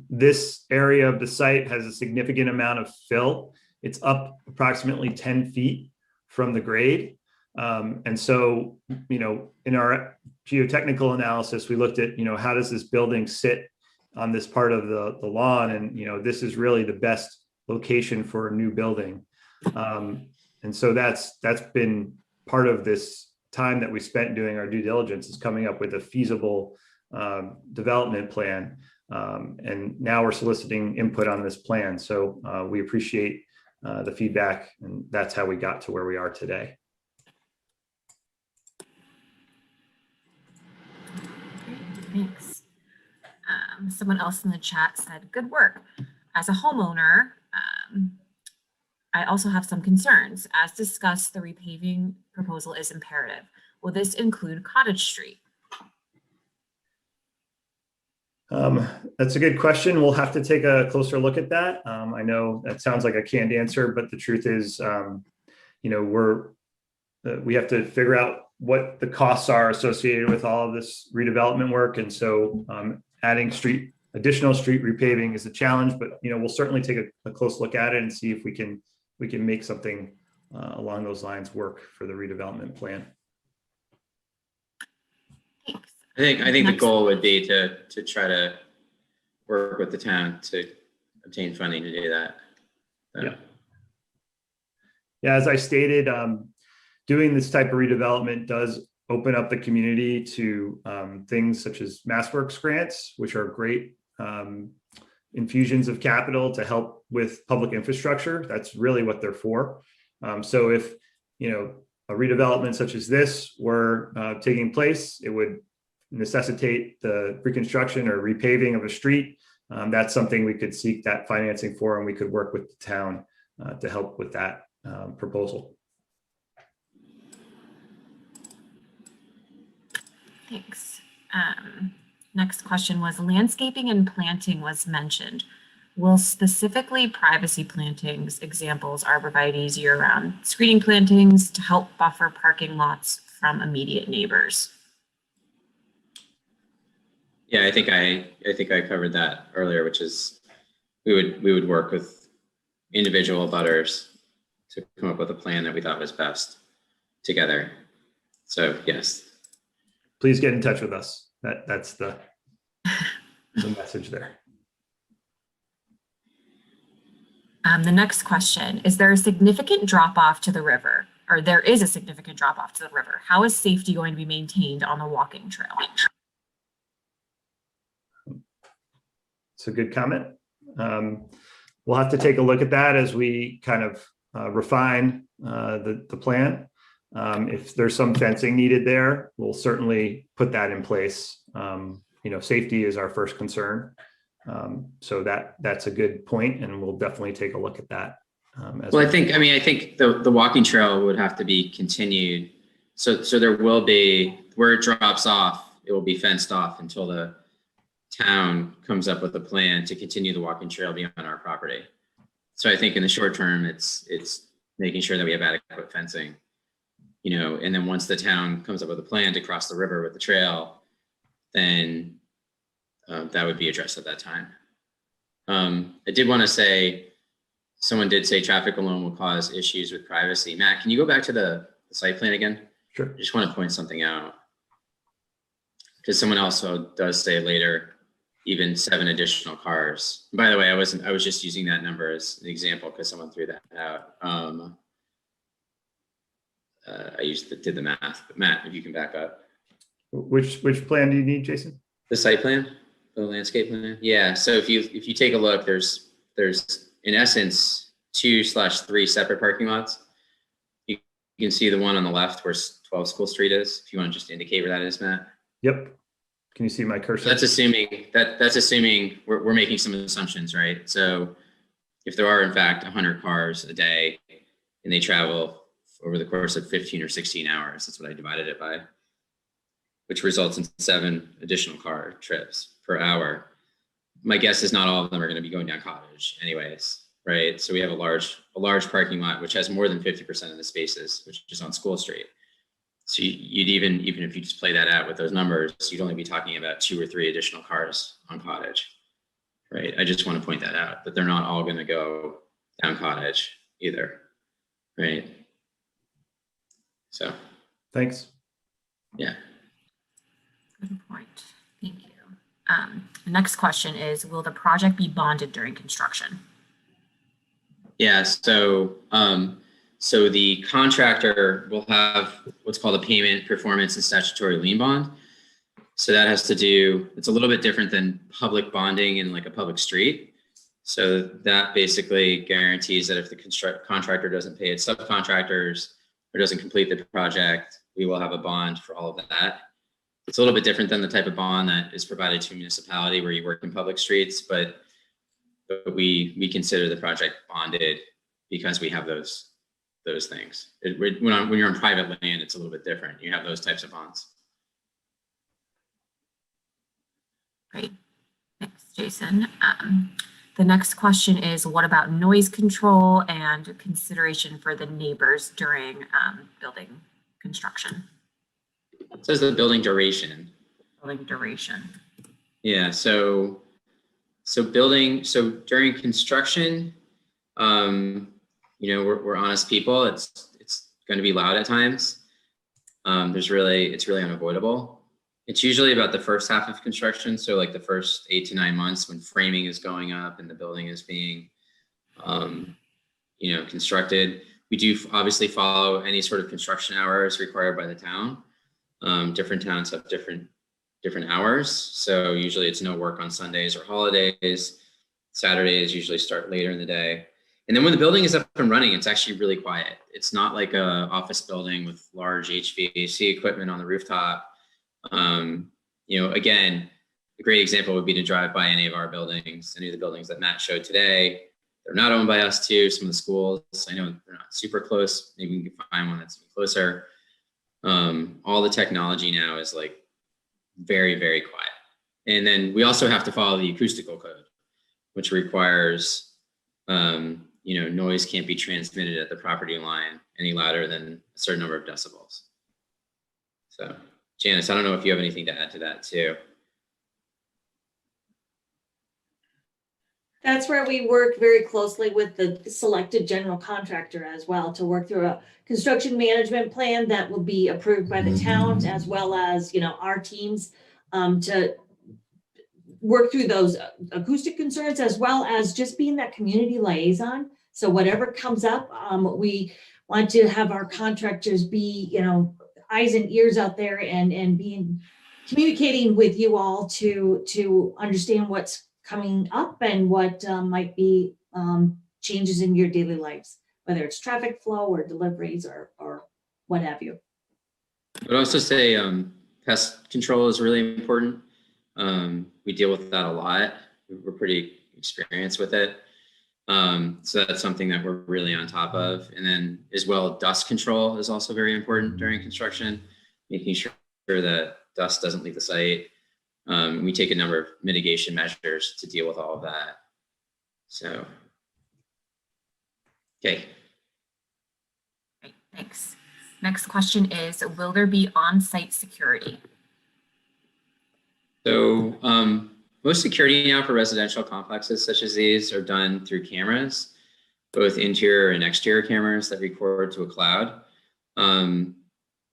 This area of the site has a significant amount of fill. It's up approximately 10 feet from the grade. And so, in our geotechnical analysis, we looked at, how does this building sit on this part of the lawn? And, this is really the best location for a new building. And so that's been part of this time that we spent doing our due diligence, is coming up with a feasible development plan. And now we're soliciting input on this plan. So we appreciate the feedback, and that's how we got to where we are today. Thanks. Someone else in the chat said, good work. As a homeowner, I also have some concerns. As discussed, the repaving proposal is imperative. Will this include Cottage Street? That's a good question. We'll have to take a closer look at that. I know that sounds like a canned answer, but the truth is, we have to figure out what the costs are associated with all of this redevelopment work. And so adding additional street repaving is a challenge, but we'll certainly take a close look at it and see if we can make something along those lines work for the redevelopment plan. Thanks. I think the goal would be to try to work with the town to obtain funding to do that. So. Yeah. As I stated, doing this type of redevelopment does open up the community to things such as MassWorks grants, which are great infusions of capital to help with public infrastructure. That's really what they're for. So if, a redevelopment such as this were taking place, it would necessitate the reconstruction or repaving of a street. That's something we could seek that financing for, and we could work with the town to help with that proposal. Thanks. Next question was landscaping and planting was mentioned. Will specifically privacy plantings examples arborvitae's year-round screening plantings to help buffer parking lots from immediate neighbors? Yeah, I think I covered that earlier, which is we would work with individual abutters to come up with a plan that we thought was best together. So yes. Please get in touch with us. That's the message there. The next question, is there a significant drop off to the river, or there is a significant drop off to the river? How is safety going to be maintained on the walking trail? It's a good comment. We'll have to take a look at that as we kind of refine the plan. If there's some fencing needed there, we'll certainly put that in place. Safety is our first concern. So that's a good point, and we'll definitely take a look at that. Well, I think the walking trail would have to be continued. So there will be, where it drops off, it will be fenced off until the town comes up with a plan to continue the walking trail beyond our property. So I think in the short term, it's making sure that we have adequate fencing, and then once the town comes up with a plan to cross the river with the trail, then that would be addressed at that time. I did want to say, someone did say traffic alone will cause issues with privacy. Matt, can you go back to the site plan again? Sure. I just want to point something out, because someone also does say later, even 7 additional cars. By the way, I was just using that number as an example because someone threw that out. I did the math, but Matt, if you can back up. Which plan do you need, Jason? The site plan, the landscape plan. Yeah. So if you take a look, there's in essence 2/3 separate parking lots. You can see the one on the left where 12 School Street is. If you want to just indicate where that is, Matt. Yep. Can you see my cursor? That's assuming we're making some assumptions, right? So if there are in fact 100 cars a day and they travel over the course of 15 or 16 hours, that's what I divided it by, which results in 7 additional car trips per hour. My guess is not all of them are going to be going down Cottage anyways, right? So we have a large parking lot, which has more than 50% of the spaces, which is on School Street. So you'd even if you just play that out with those numbers, you'd only be talking about 2 or 3 additional cars on Cottage, right? I just want to point that out, that they're not all going to go down Cottage either, right? So, Thanks. Yeah. Good point. Thank you. The next question is, will the project be bonded during construction? Yeah, so the contractor will have what's called a payment, performance, and statutory lien bond. So that has to do, it's a little bit different than public bonding in like a public street. So that basically guarantees that if the contractor doesn't pay its subcontractors or doesn't complete the project, we will have a bond for all of that. It's a little bit different than the type of bond that is provided to a municipality where you work in public streets, but we consider the project bonded because we have those things. When you're on private land, it's a little bit different. You have those types of bonds. Great. Thanks, Jason. The next question is, what about noise control and consideration for the neighbors during building construction? It says the building duration. Building duration. Yeah, so during construction, we're honest people. It's going to be loud at times. It's really unavoidable. It's usually about the first half of construction. So like the first 8 to 9 months when framing is going up and the building is being, constructed. We do obviously follow any sort of construction hours required by the town. Different towns have different hours. So usually it's no work on Sundays or holidays. Saturdays usually start later in the day. And then when the building is up and running, it's actually really quiet. It's not like a office building with large HVAC equipment on the rooftop. Again, a great example would be to drive by any of our buildings, any of the buildings that Matt showed today. They're not owned by us too. Some of the schools, I know they're not super close. Maybe we can find one that's closer. All the technology now is like very, very quiet. And then we also have to follow the acoustical code, which requires, noise can't be transmitted at the property line any louder than a certain number of decibels. So, Janice, I don't know if you have anything to add to that too. That's where we work very closely with the selected general contractor as well to work through a construction management plan that will be approved by the town, as well as, our teams to work through those acoustic concerns, as well as just being that community liaison. So whatever comes up, we want to have our contractors be, eyes and ears out there and communicating with you all to understand what's coming up and what might be changes in your daily lives, whether it's traffic flow or deliveries or what have you. I would also say pest control is really important. We deal with that a lot. We're pretty experienced with it. So that's something that we're really on top of. And then as well, dust control is also very important during construction, making sure that dust doesn't leave the site. We take a number of mitigation measures to deal with all of that. So, okay. Great, thanks. Next question is, will there be on-site security? So most security now for residential complexes such as these are done through cameras, both interior and exterior cameras that record to a cloud,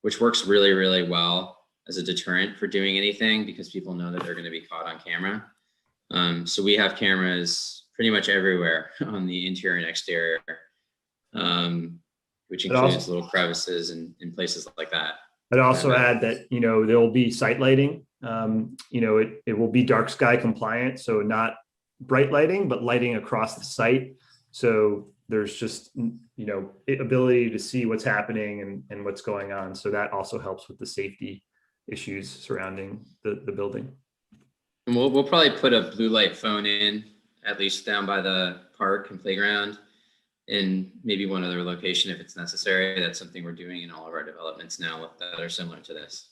which works really, really well as a deterrent for doing anything because people know that they're going to be caught on camera. So we have cameras pretty much everywhere on the interior and exterior, which includes little crevices and places like that. I'd also add that, there will be site lighting. It will be dark sky compliant, so not bright lighting, but lighting across the site. So there's just, ability to see what's happening and what's going on. So that also helps with the safety issues surrounding the building. And we'll probably put a blue light phone in, at least down by the park and playground, and maybe one other location if it's necessary. That's something we're doing in all of our developments now that are similar to this.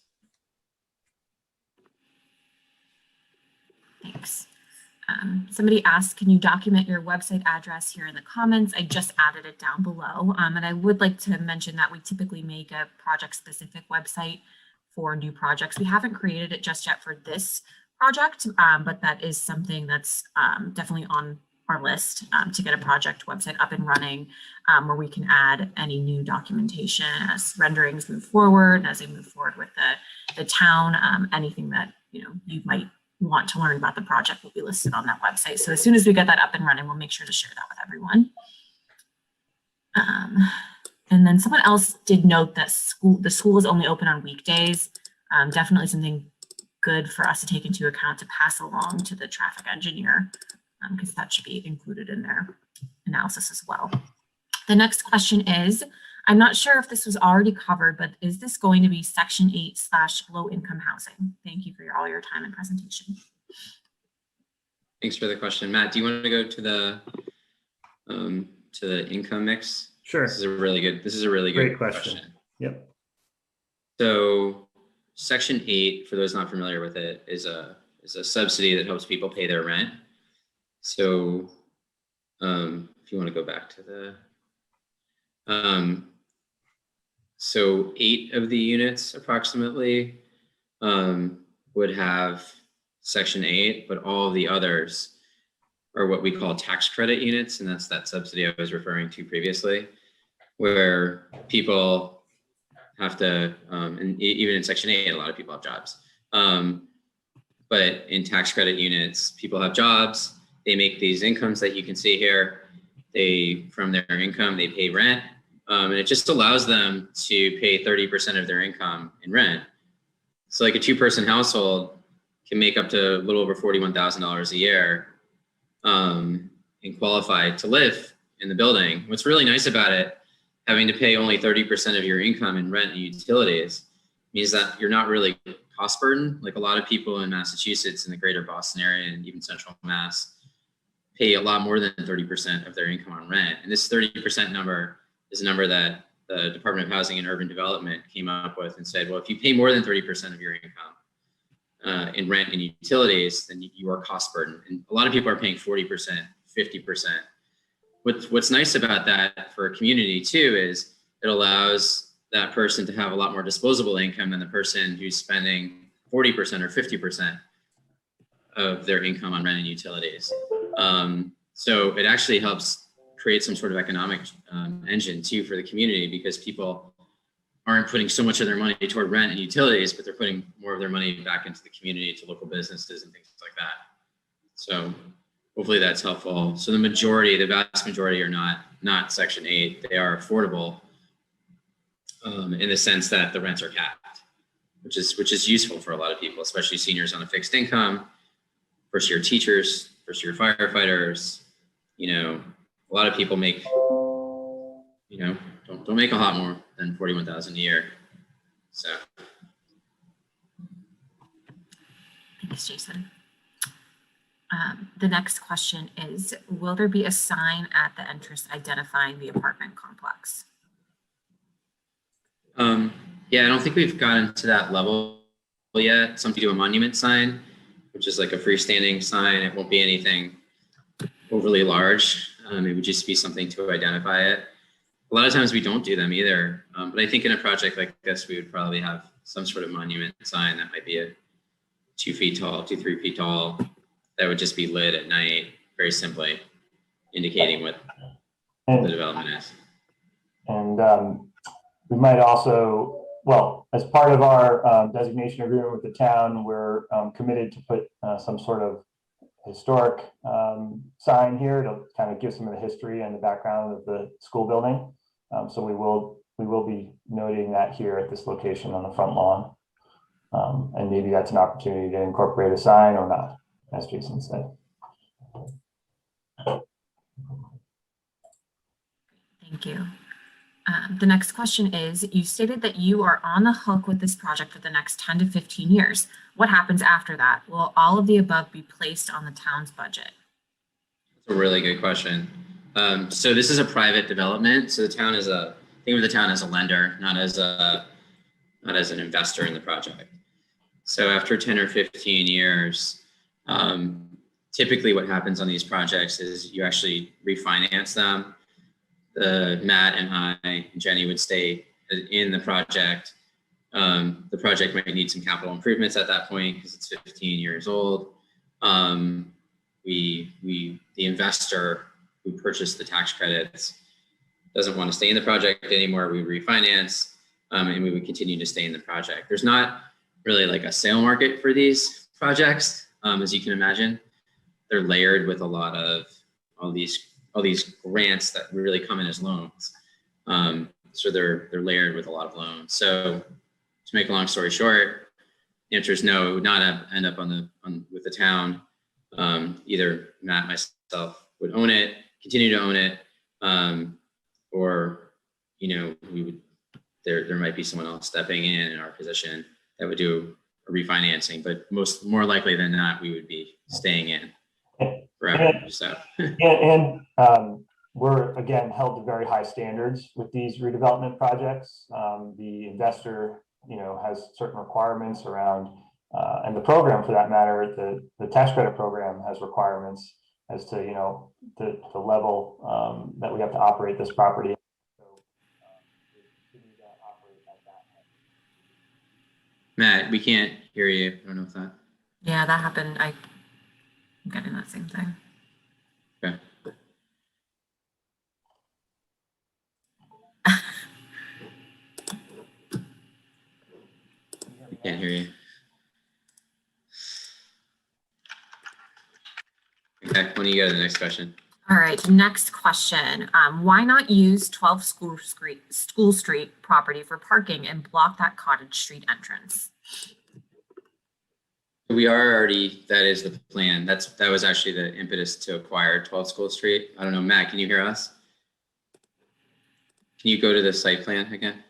Thanks. Somebody asked, can you document your website address here in the comments? I just added it down below. And I would like to mention that we typically make a project-specific website for new projects. We haven't created it just yet for this project, but that is something that's definitely on our list to get a project website up and running, where we can add any new documentation as renderings move forward, as they move forward with the town. Anything that you might want to learn about the project will be listed on that website. So as soon as we get that up and running, we'll make sure to share that with everyone. And then someone else did note that the school is only open on weekdays. Definitely something good for us to take into account to pass along to the traffic engineer, because that should be included in their analysis as well. The next question is, I'm not sure if this was already covered, but is this going to be Section 8/ low income housing? Thank you for all your time and presentation. Thanks for the question. Matt, do you want to go to the income mix? Sure. This is a really good question. Yep. So Section 8, for those not familiar with it, is a subsidy that helps people pay their rent. So if you want to go back to the, so 8 of the units approximately would have Section 8, but all of the others are what we call tax credit units, and that's that subsidy I was referring to previously, where people have to, and even in Section 8, a lot of people have jobs. But in tax credit units, people have jobs, they make these incomes that you can see here, from their income, they pay rent, and it just allows them to pay 30% of their income in rent So like a 2-person household can make up to a little over $41,000 a year and qualify to live in the building. What's really nice about it, having to pay only 30% of your income in rent and utilities, means that you're not really cost burden. Like a lot of people in Massachusetts and the greater Boston area and even central Mass pay a lot more than 30% of their income on rent. And this 30% number is a number that the Department of Housing and Urban Development came up with and said, well, if you pay more than 30% of your income in rent and utilities, then you are cost burden. And a lot of people are paying 40%, 50%. What's nice about that for a community too is it allows that person to have a lot more disposable income than the person who's spending 40% or 50% of their income on rent and utilities. So it actually helps create some sort of economic engine too for the community, because people aren't putting so much of their money toward rent and utilities, but they're putting more of their money back into the community, to local businesses and things like that. So hopefully that's helpful. So the vast majority are not Section 8. They are affordable in the sense that the rents are capped, which is useful for a lot of people, especially seniors on a fixed income, first year teachers, first year firefighters. You know, a lot of people make, you know, don't make a lot more than $41,000 a year. So. Thanks, Jason. The next question is, will there be a sign at the entrance identifying the apartment complex? Yeah, I don't think we've gotten to that level yet. Some people do a monument sign, which is like a freestanding sign. It won't be anything overly large. It would just be something to identify it. A lot of times we don't do them either. But I think in a project like this, we would probably have some sort of monument sign that might be 2 feet tall, 3 feet tall, that would just be lit at night, very simply indicating what the development is. And we might also, well, as part of our designation agreement with the town, we're committed to put some sort of historic sign here to kind of give some of the history and the background of the school building. So we will be noting that here at this location on the front lawn. And maybe that's an opportunity to incorporate a sign or not, as Jason said. Thank you. The next question is, you stated that you are on the hook with this project for the next 10 to 15 years. What happens after that? Will all of the above be placed on the town's budget? That's a really good question. So this is a private development. So the town is think of the town as a lender, not as an investor in the project. So after 10 or 15 years, typically what happens on these projects is you actually refinance them. Matt and I and Jenny would stay in the project. The project might need some capital improvements at that point because it's 15 years old. The investor who purchased the tax credits doesn't want to stay in the project anymore. We refinance and we would continue to stay in the project. There's not really like a sale market for these projects, as you can imagine. They're layered with a lot of all these grants that really come in as loans. So they're layered with a lot of loans. So to make a long story short, the answer is no, it would not end up with the town. Either Matt, myself would own it, continue to own it, or, you know, there might be someone else stepping in our position that would do a refinancing, but more likely than not, we would be staying in forever. So. And we're, again, held to very high standards with these redevelopment projects. The investor, you know, has certain requirements around, and the program for that matter, the tax credit program has requirements as to, you know, the level that we have to operate this property. Matt, we can't hear you. I don't know if that. Yeah, that happened. I'm getting that same thing. Okay. We can't hear you. Okay, why don't you go to the next question? All right, next question. Why not use 12 School Street property for parking and block that Cottage Street entrance? We are already, that is the plan. That was actually the impetus to acquire 12 School Street. I don't know, Matt, can you hear us? Can you go to the site plan again?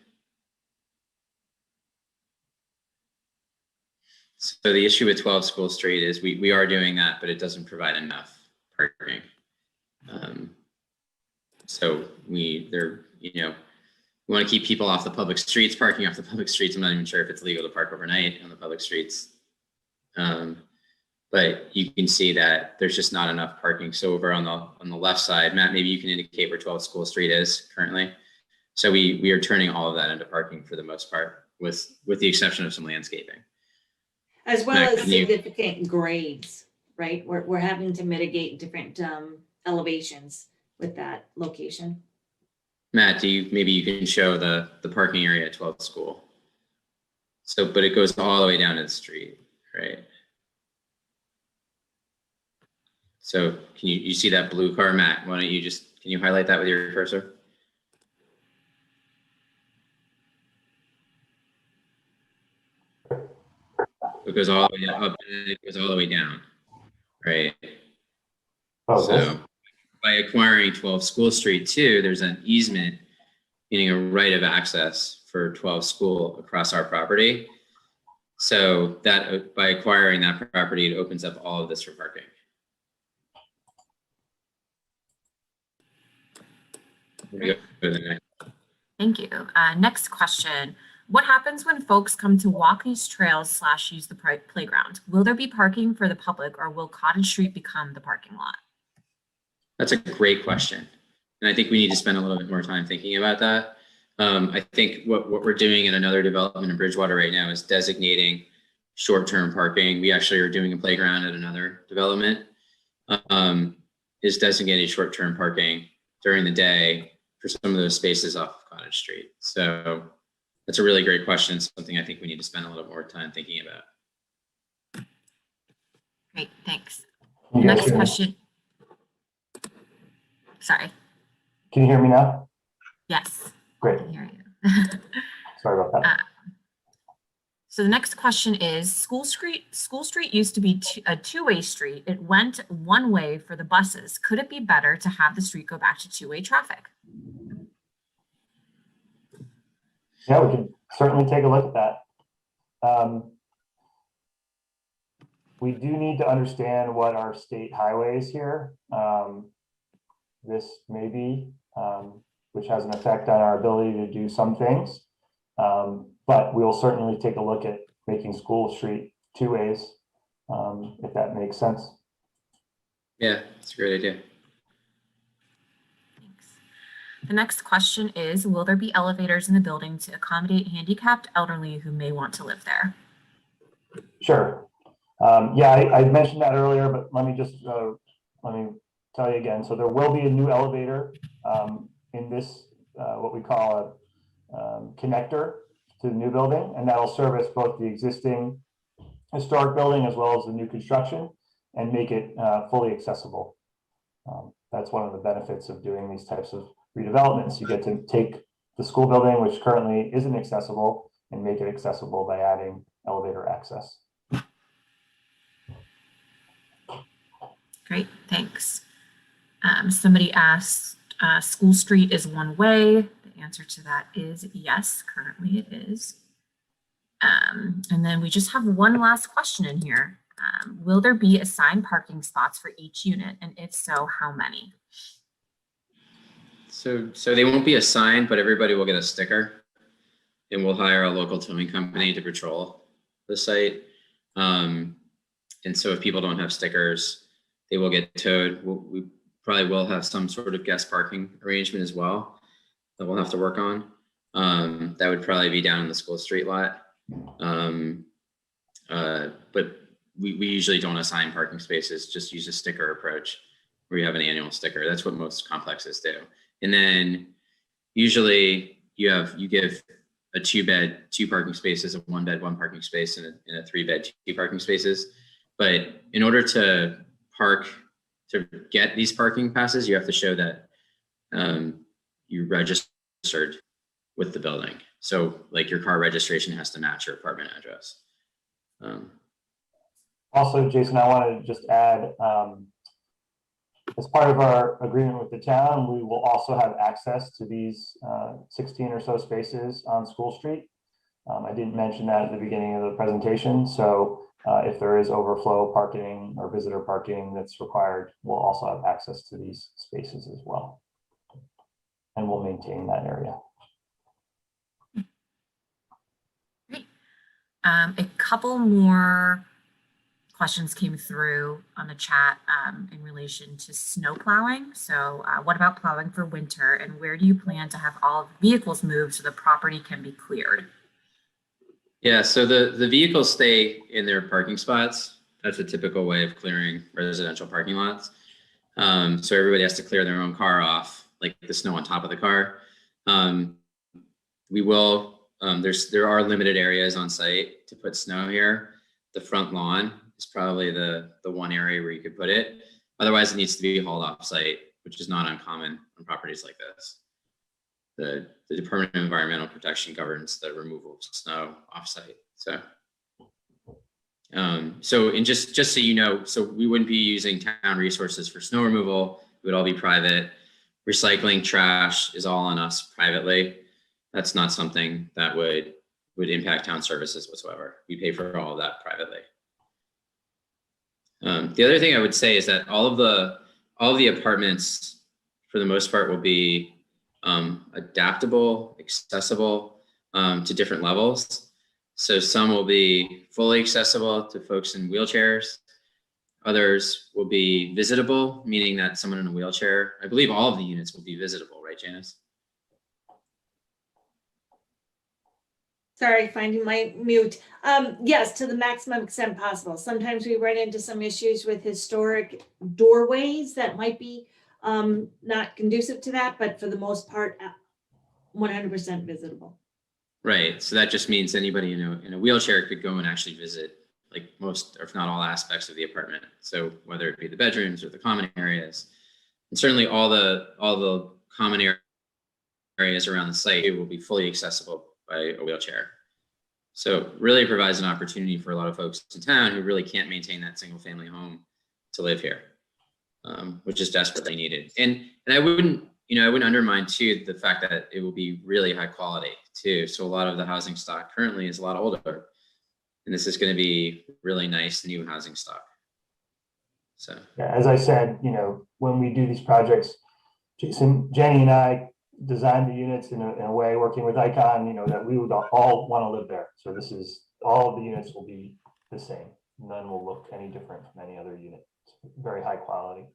So the issue with 12 School Street is we are doing that, but it doesn't provide enough parking. So we want to keep people off the public streets, parking off the public streets. I'm not even sure if it's legal to park overnight on the public streets. But you can see that there's just not enough parking. So over on the left side, Matt, maybe you can indicate where 12 School Street is currently. So we are turning all of that into parking for the most part, with the exception of some landscaping. As well Matt, as can you- significant grades, right? We're having to mitigate different elevations with that location. Matt, maybe you can show the parking area at 12th School. So, but it goes all the way down to the street, right? So can you see that blue car, Matt? Why don't you can you highlight that with your cursor? It goes all the way up and it goes all the way down, right? So by acquiring 12 School Street too, there's an easement, meaning a right of access for 12 School across our property. So that by acquiring that property, it opens up all of this for parking. Go to the next. Thank you. Next question. What happens when folks come to walk these trails / use the playground? Will there be parking for the public, or will Cottage Street become the parking lot? That's a great question. And I think we need to spend a little bit more time thinking about that. I think what we're doing in another development in Bridgewater right now is designating short-term parking. We actually are doing a playground at another development, is designated short-term parking during the day for some of those spaces off of Cottage Street. So that's a really great question. Something I think we need to spend a little more time thinking about. Great, thanks. Can you guys Next hear me? question. Sorry. Can you hear me now? Yes. Great. I can hear you. Sorry about that. So the next question is, School Street used to be a two-way street. It went one way for the buses. Could it be better to have the street go back to two-way traffic? Yeah, we can certainly take a look at that. We do need to understand what our state highway is here. This may be, which has an effect on our ability to do some things. But we'll certainly take a look at making School Street two ways, if that makes sense. Yeah, it's a great idea. Thanks. The next question is, will there be elevators in the building to accommodate handicapped elderly who may want to live there? Sure. Yeah, I mentioned that earlier, but let me tell you again. So there will be a new elevator in this, what we call a connector to the new building, and that'll service both the existing historic building as well as the new construction and make it fully accessible. That's one of the benefits of doing these types of redevelopments. You get to take the school building, which currently isn't accessible, and make it accessible by adding elevator access. Great, thanks. Somebody asked, School Street is one way. The answer to that is yes, currently it is. And then we just have one last question in here. Will there be assigned parking spots for each unit? And if so, how many? So they won't be assigned, but everybody will get a sticker, and we'll hire a local towing company to patrol the site. And so if people don't have stickers, they will get towed. We probably will have some sort of guest parking arrangement as well that we'll have to work on. That would probably be down in the School Street lot. But we usually don't assign parking spaces, just use a sticker approach where you have an annual sticker. That's what most complexes do. And then usually you give a 2-bed, 2 parking spaces, a 1-bed, 1 parking space, and a 3-bed, 2 parking spaces. But in order to get these parking passes, you have to show that you registered with the building. So like your car registration has to match your apartment address. Also, Jason, I wanted to just add, as part of our agreement with the town, we will also have access to these 16 or so spaces on School Street. I didn't mention that at the beginning of the presentation. So if there is overflow parking or visitor parking that's required, we'll also have access to these spaces as well. And we'll maintain that area. Great. A couple more questions came through on the chat in relation to snow plowing. So what about plowing for winter, and where do you plan to have all vehicles moved so the property can be cleared? Yeah, so the vehicles stay in their parking spots. That's a typical way of clearing residential parking lots. So everybody has to clear their own car off, like the snow on top of the car. We will, there are limited areas on site to put snow here. The front lawn is probably the one area where you could put it. Otherwise, it needs to be hauled off site, which is not uncommon on properties like this. The Department of Environmental Protection governs the removal of snow offsite. So, and just so you know, so we wouldn't be using town resources for snow removal. It would all be private. Recycling trash is all on us privately. That's not something that would impact town services whatsoever. We pay for all of that privately. The other thing I would say is that all of the apartments, for the most part, will be adaptable, accessible to different levels. So some will be fully accessible to folks in wheelchairs. Others will be visitable, meaning that someone in a wheelchair, I believe all of the units will be visitable, right, Janice? Sorry, finding my mute. Yes, to the maximum extent possible. Sometimes we run into some issues with historic doorways that might be not conducive to that, but for the most part, 100% visitable. Right. So that just means anybody in a wheelchair could go and actually visit like most, or if not all, aspects of the apartment. So whether it be the bedrooms or the common areas, and certainly all the common areas around the site, it will be fully accessible by a wheelchair. So really provides an opportunity for a lot of folks in town who really can't maintain that single family home to live here, which is desperately needed. And I wouldn't undermine too the fact that it will be really high quality too. So a lot of the housing stock currently is a lot older, and this is going to be really nice new housing stock. So yeah, as I said, when we do these projects, Jason, Jenny and I designed the units in a way, working with Icon, that we would all want to live there. So this is, all of the units will be the same. None will look any different from any other unit. It's very high quality.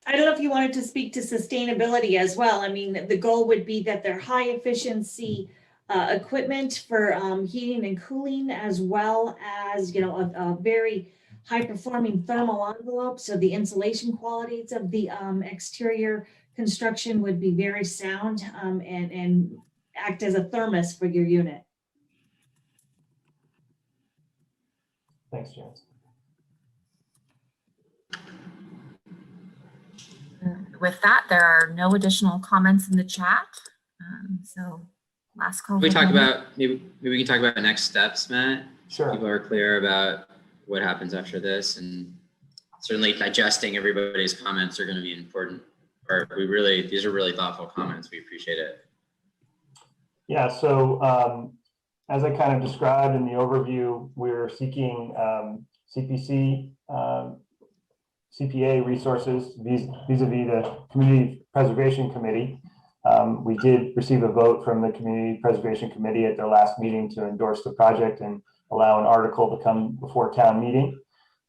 I don't know if you wanted to speak to sustainability as well. I mean, the goal would be that they're high efficiency equipment for heating and cooling, as well as, a very high performing thermal envelope. So the insulation qualities of the exterior construction would be very sound and act as a thermos for your unit. Thanks, James. With that, there are no additional comments in the chat. So last call. we talk about maybe we can talk about next steps, Matt. Sure. People are clear about what happens after this, and certainly digesting everybody's comments are going to be important. These are really thoughtful comments. We appreciate it. Yeah. So as I kind of described in the overview, we're seeking CPA resources vis-a-vis the Community Preservation Committee. We did receive a vote from the Community Preservation Committee at their last meeting to endorse the project and allow an article to come before town meeting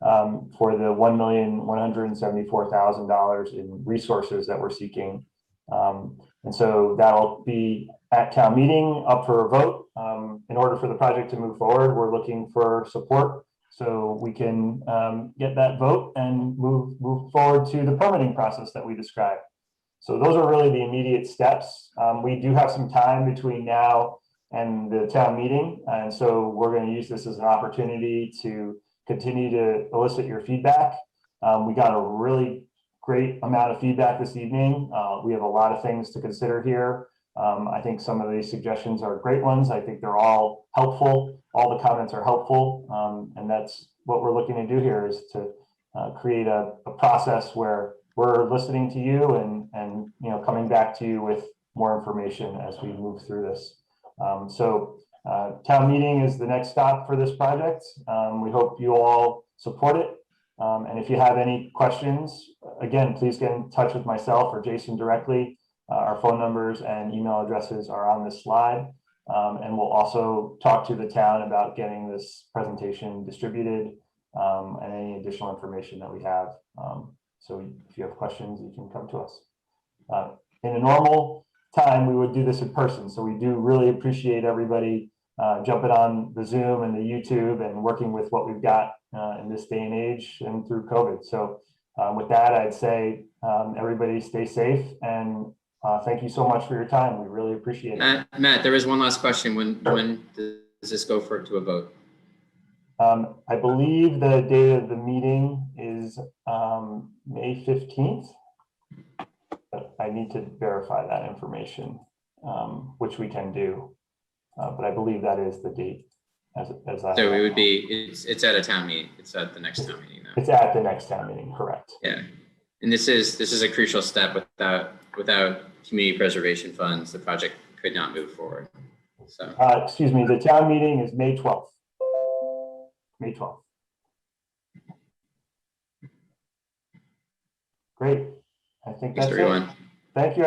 for the $1,174,000 in resources that we're seeking. And so that'll be at town meeting up for a vote. In order for the project to move forward, we're looking for support so we can get that vote and move forward to the permitting process that we described. So those are really the immediate steps. We do have some time between now and the town meeting, and so we're going to use this as an opportunity to continue to elicit your feedback. We got a really great amount of feedback this evening. We have a lot of things to consider here. I think some of these suggestions are great ones. I think they're all helpful. all the comments are helpful. And that's what we're looking to do here, is to create a process where we're listening to you and coming back to you with more information as we move through this. Town meeting is the next stop for this project. We hope you all support it. And if you have any questions, again, please get in touch with myself or Jason directly. Our phone numbers and email addresses are on this slide. And we'll also talk to the town about getting this presentation distributed and any additional information that we have. So if you have questions, you can come to us. In a normal time, we would do this in person. So we do really appreciate everybody jumping on the Zoom and the YouTube and working with what we've got in this day and age and through COVID. So with that, I'd say everybody stay safe, and thank you so much for your time. We really appreciate it. Matt, there was one last question. When does this go to a vote? I believe the date of the meeting is May 15th. But I need to verify that information, which we can do. But I believe that is the date. So it would be, it's at a town meeting. It's at the next town meeting. It's at the next town meeting, correct? Yeah, and this is a crucial step. Without community preservation funds, the project could not move forward. So excuse me, the town meeting is May 12th. May 12th. Great. I think that's it. everyone. Thank you.